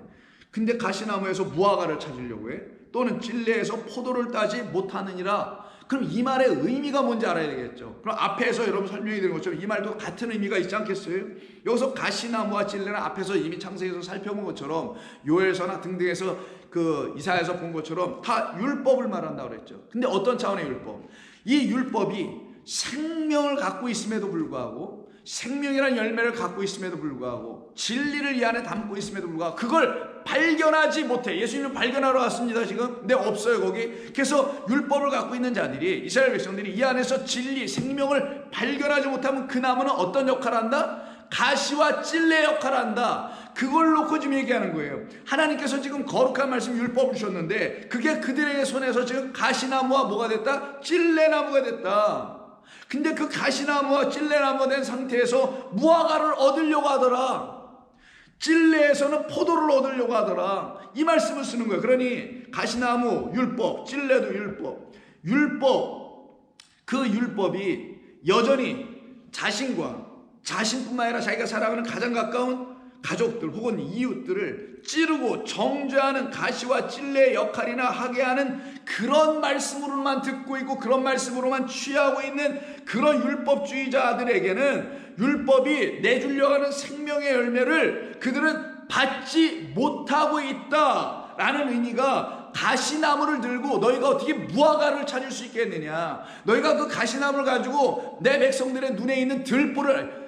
근데 가시나무에서 무화과를 찾으려고 해. 또는 찔레에서 포도를 따지 못하느니라. 그럼 이 말의 의미가 뭔지 알아야 되겠죠. 그럼 앞에서 여러분 설명이 드린 것처럼 이 말도 같은 의미가 있지 않겠어요? 여기서 가시나무와 찔레는 앞에서 이미 창세기에서 살펴본 것처럼 요엘서나 등등에서 그 이사야에서 본 것처럼 다 율법을 말한다고 그랬죠. 근데 어떤 차원의 율법? 이 율법이 생명을 갖고 있음에도 불구하고 생명이라는 열매를 갖고 있음에도 불구하고 진리를 이 안에 담고 있음에도 불구하고 그걸 발견하지 못해. 예수님은 발견하러 왔습니다 지금. 근데 없어요 거기. 그래서 율법을 갖고 있는 자들이 이스라엘 백성들이 이 안에서 진리 생명을 발견하지 못하면 그 나무는 어떤 역할을 한다? 가시와 찔레 역할을 한다. 그걸 놓고 지금 얘기하는 거예요. 하나님께서 지금 거룩한 말씀 율법을 주셨는데 그게 그들의 손에서 지금 가시나무와 뭐가 됐다? 찔레나무가 됐다. 근데 그 가시나무와 찔레나무가 된 상태에서 무화과를 얻으려고 하더라. 찔레에서는 포도를 얻으려고 하더라. 이 말씀을 쓰는 거예요. 그러니 가시나무 율법, 찔레도 율법. 그 율법이 여전히 자신뿐만 아니라 자기가 살아가는 가장 가까운 가족들 혹은 이웃들을 찌르고 정죄하는 가시와 찔레의 역할이나 하게 하는 그런 말씀으로만 듣고 있고 그런 말씀으로만 취하고 있는 그런 율법주의자들에게는 율법이 내주려고 하는 생명의 열매를 그들은 받지 못하고 있다라는 의미가, 가시나무를 들고 너희가 어떻게 무화과를 찾을 수 있겠느냐, 너희가 그 가시나무를 가지고 내 백성들의 눈에 있는 들보를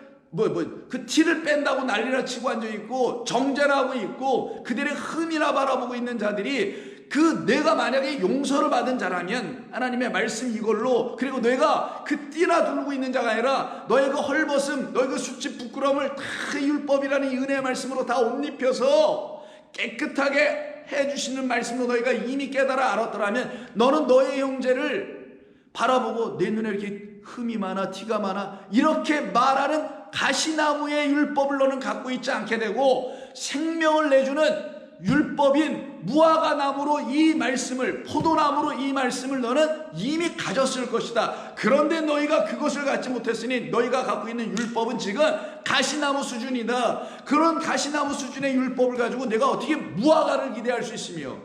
그 티를 뺀다고 난리나 치고 앉아있고 정죄를 하고 있고 그들의 흠이나 바라보고 있는 자들이, 내가 만약에 용서를 받은 자라면 하나님의 말씀 이걸로, 그리고 너희가 그 띠나 들고 있는 자가 아니라 너의 그 헐벗음, 너의 그 수치 부끄러움을 다 율법이라는 이 은혜의 말씀으로 다 옷 입혀서 깨끗하게 해주시는 말씀으로 너희가 이미 깨달아 알았더라면 너는 너의 형제를 바라보고 내 눈에 이렇게 흠이 많아 티가 많아 이렇게 말하는 가시나무의 율법을 너는 갖고 있지 않게 되고, 생명을 내주는 율법인 무화과 나무로 이 말씀을, 포도나무로 이 말씀을 너는 이미 가졌을 것이다. 그런데 너희가 그것을 갖지 못했으니 너희가 갖고 있는 율법은 지금 가시나무 수준이다. 그런 가시나무 수준의 율법을 가지고 내가 어떻게 무화과를 기대할 수 있으며,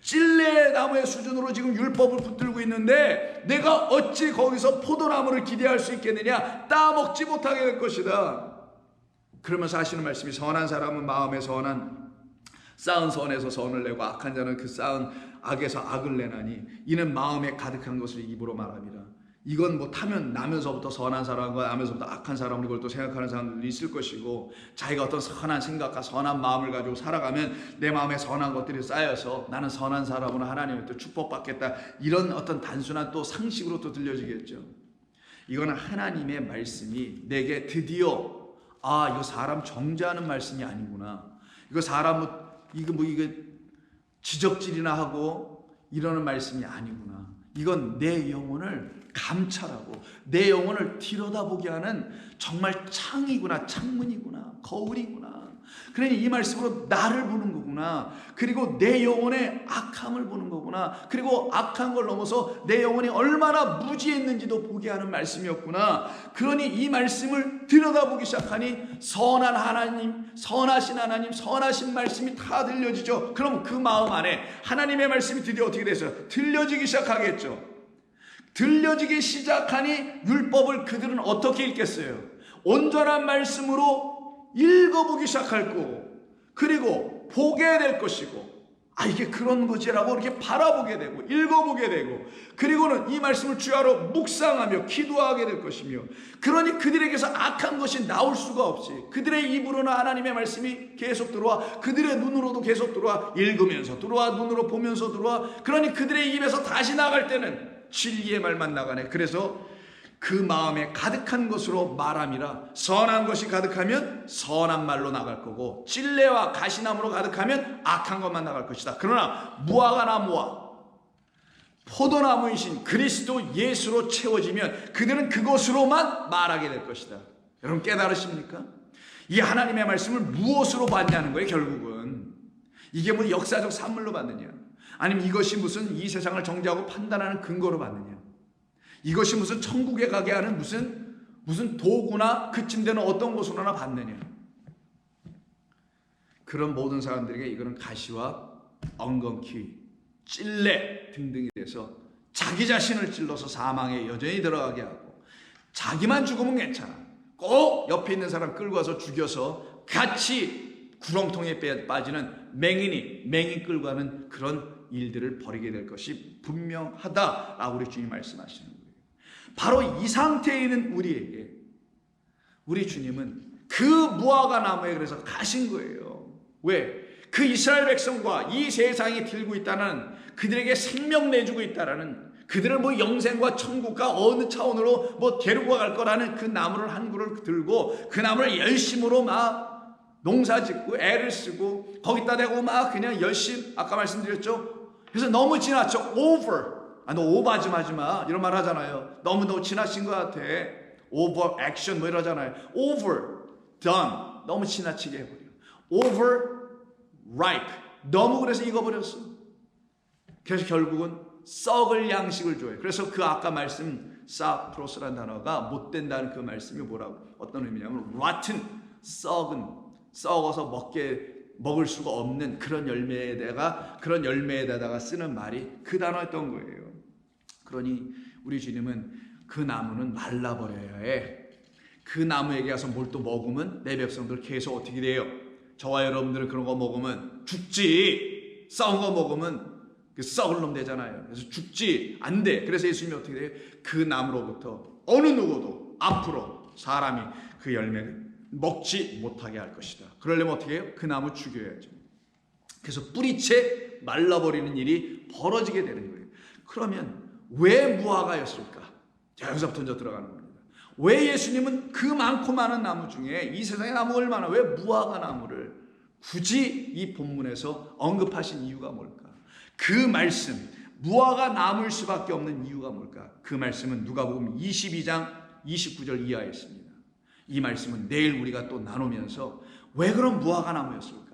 찔레나무의 수준으로 지금 율법을 붙들고 있는데 내가 어찌 거기서 포도나무를 기대할 수 있겠느냐. 따먹지 못하게 될 것이다. 그러면서 하시는 말씀이, 선한 사람은 마음에 쌓은 선에서 선을 내고 악한 자는 그 쌓은 악에서 악을 내나니 이는 마음에 가득한 것을 입으로 말합니다. 이건 뭐 타면 나면서부터 선한 사람과 나면서부터 악한 사람으로 이걸 또 생각하는 사람들이 있을 것이고, 자기가 어떤 선한 생각과 선한 마음을 가지고 살아가면 내 마음에 선한 것들이 쌓여서 나는 선한 사람으로 하나님의 또 축복받겠다, 이런 어떤 단순한 또 상식으로 또 들려지겠죠. 이거는 하나님의 말씀이 내게 드디어 이거 사람 정죄하는 말씀이 아니구나, 이거 사람 이거 지적질이나 하고 이러는 말씀이 아니구나, 이건 내 영혼을 감찰하고 내 영혼을 들여다보게 하는 정말 창이구나, 창문이구나, 거울이구나. 그러니 이 말씀으로 나를 보는 거구나. 그리고 내 영혼의 악함을 보는 거구나. 그리고 악한 걸 넘어서 내 영혼이 얼마나 무지했는지도 보게 하는 말씀이었구나. 그러니 이 말씀을 들여다보기 시작하니 선한 하나님, 선하신 하나님, 선하신 말씀이 다 들려지죠. 그럼 그 마음 안에 하나님의 말씀이 드디어 어떻게 됐어요? 들려지기 시작하겠죠. 들려지기 시작하니 율법을 그들은 어떻게 읽겠어요? 온전한 말씀으로 읽어보기 시작할 거고, 그리고 보게 될 것이고, 이게 그런 거지라고 이렇게 바라보게 되고 읽어보게 되고, 그리고는 이 말씀을 주야로 묵상하며 기도하게 될 것이며, 그러니 그들에게서 악한 것이 나올 수가 없이 그들의 입으로는 하나님의 말씀이 계속 들어와, 그들의 눈으로도 계속 들어와, 읽으면서 들어와, 눈으로 보면서 들어와. 그러니 그들의 입에서 다시 나갈 때는 진리의 말만 나가네. 그래서 그 마음에 가득한 것으로 말함이라. 선한 것이 가득하면 선한 말로 나갈 거고, 찔레와 가시나무로 가득하면 악한 것만 나갈 것이다. 그러나 무화과 나무와 포도나무이신 그리스도 예수로 채워지면 그들은 그것으로만 말하게 될 것이다. 여러분 깨달으십니까? 이 하나님의 말씀을 무엇으로 받냐는 거예요. 결국은 이게 뭐 역사적 산물로 받느냐, 아니면 이것이 무슨 이 세상을 정죄하고 판단하는 근거로 받느냐, 이것이 무슨 천국에 가게 하는 무슨 도구나 그쯤 되는 어떤 곳으로나 받느냐. 그런 모든 사람들에게 이거는 가시와 엉겅퀴, 찔레 등등이 돼서 자기 자신을 찔러서 사망에 여전히 들어가게 하고, 자기만 죽으면 괜찮아, 꼭 옆에 있는 사람 끌고 와서 죽여서 같이 구렁텅이에 빠지는 맹인 끌고 가는 그런 일들을 벌이게 될 것이 분명하다라고 우리 주님 말씀하시는 거예요. 바로 이 상태에 있는 우리에게 우리 주님은 그 무화과 나무에 그래서 가신 거예요. 왜? 그 이스라엘 백성과 이 세상이 들고 있다는, 그들에게 생명 내주고 있다라는, 그들을 뭐 영생과 천국과 어느 차원으로 뭐 데리고 갈 거라는 그 나무를 한 그루를 들고 그 나무를 열심으로 막 농사 짓고 애를 쓰고 거기다 대고 막 그냥 열심, 아까 말씀드렸죠. 그래서 너무 지나쳐, 너 오버 좀 하지 마. 이런 말 하잖아요. 너무 지나친 것 같아. 오버 액션 뭐 이러잖아요. over done. 너무 지나치게 해버려. over ripe. 너무 그래서 익어버렸어. 그래서 결국은 썩을 양식을 줘요. 그래서 그 아까 말씀 사프로스라는 단어가 못 된다는 그 말씀이 뭐라고 어떤 의미냐면 rotten, 썩어서 먹을 수가 없는 그런 열매에다가 쓰는 말이 그 단어였던 거예요. 그러니 우리 주님은 그 나무는 말라버려야 해. 그 나무에게 가서 뭘 또 먹으면 내 백성들 계속 어떻게 돼요? 저와 여러분들은 그런 거 먹으면 죽지. 썩은 거 먹으면 썩을 놈 되잖아요. 그래서 죽지 안 돼. 그래서 예수님이 어떻게 돼요? 그 나무로부터 어느 누구도 앞으로 사람이 그 열매를 먹지 못하게 할 것이다. 그러려면 어떻게 해요? 그 나무 죽여야죠. 그래서 뿌리채 말라버리는 일이 벌어지게 되는 거예요. 그러면 왜 무화과였을까? 자, 여기서부터 이제 들어가는 겁니다. 왜 예수님은 그 많고 많은 나무 중에 이 세상에 나무 얼마나 왜 무화과 나무를 굳이 이 본문에서 언급하신 이유가 뭘까? 그 말씀, 무화과 나무일 수밖에 없는 이유가 뭘까? 그 말씀은 누가복음 22장 29절 이하에 있습니다. 이 말씀은 내일 우리가 또 나누면서 왜 그런 무화과 나무였을까?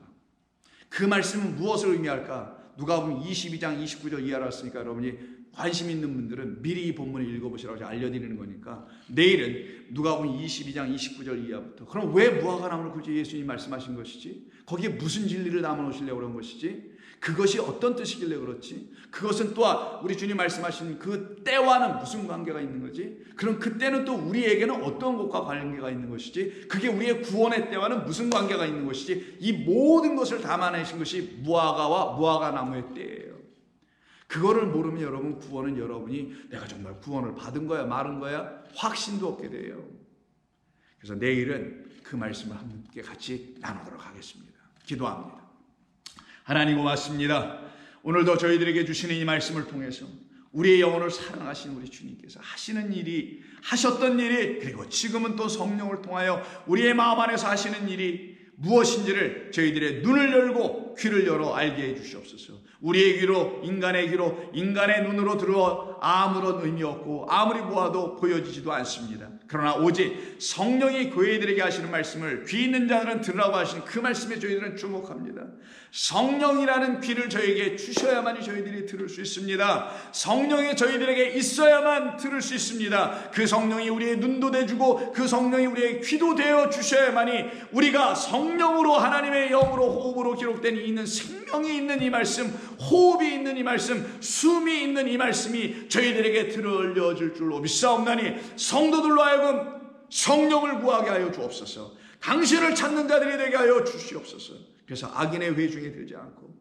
그 말씀은 무엇을 의미할까? 누가복음 22장 29절 이하라 했으니까 여러분이 관심 있는 분들은 미리 이 본문을 읽어보시라고 알려드리는 거니까 내일은 누가복음 22장 29절 이하부터 그럼 왜 무화과 나무를 굳이 예수님이 말씀하신 것이지? 거기에 무슨 진리를 담아놓으시려고 그런 것이지? 그것이 어떤 뜻이길래 그렇지? 그것은 또한 우리 주님 말씀하신 그 때와는 무슨 관계가 있는 거지? 그럼 그때는 또 우리에게는 어떤 것과 관계가 있는 것이지? 그게 우리의 구원의 때와는 무슨 관계가 있는 것이지? 이 모든 것을 담아내신 것이 무화과와 무화과 나무의 때예요. 그거를 모르면 여러분 구원은 여러분이 내가 정말 구원을 받은 거야 말은 거야 확신도 없게 돼요. 그래서 내일은 그 말씀을 함께 같이 나누도록 하겠습니다. 기도합니다. 하나님 고맙습니다. 오늘도 저희들에게 주시는 이 말씀을 통해서 우리의 영혼을 사랑하신 우리 주님께서 하셨던 일이 그리고 지금은 또 성령을 통하여 우리의 마음 안에서 하시는 일이 무엇인지를 저희들의 눈을 열고 귀를 열어 알게 해 주시옵소서. 우리의 귀로 인간의 눈으로 들어 아무런 의미 없고 아무리 보아도 보여지지도 않습니다. 그러나 오직 성령이 교회들에게 하시는 말씀을 귀 있는 자들은 들으라고 하시는 그 말씀에 저희들은 주목합니다. 성령이라는 귀를 저에게 주셔야만이 저희들이 들을 수 있습니다. 성령이 저희들에게 있어야만 들을 수 있습니다. 그 성령이 우리의 눈도 대주고 그 성령이 우리의 귀도 되어 주셔야만이 우리가 성령으로 하나님의 영으로 호흡으로 기록된 있는 생명이 있는 이 말씀, 호흡이 있는 이 말씀, 숨이 있는 이 말씀이 저희들에게 들려질 줄로 믿사옵나니 성도들로 하여금 성령을 구하게 하여 주옵소서. 당신을 찾는 자들이 되게 하여 주시옵소서. 그래서 악인의 회중에 들지 않고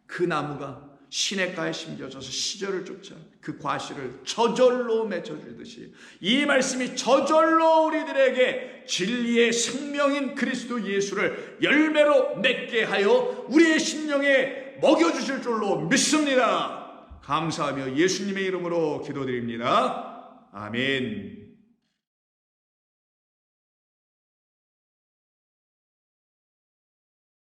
그 나무가 시냇가에 심겨져서 시절을 쫓아 그 과실을 저절로 맺어주듯이 이 말씀이 저절로 우리들에게 진리의 생명인 그리스도 예수를 열매로 맺게 하여 우리의 심령에 먹여주실 줄로 믿습니다. 감사하며 예수님의 이름으로 기도드립니다. 아멘.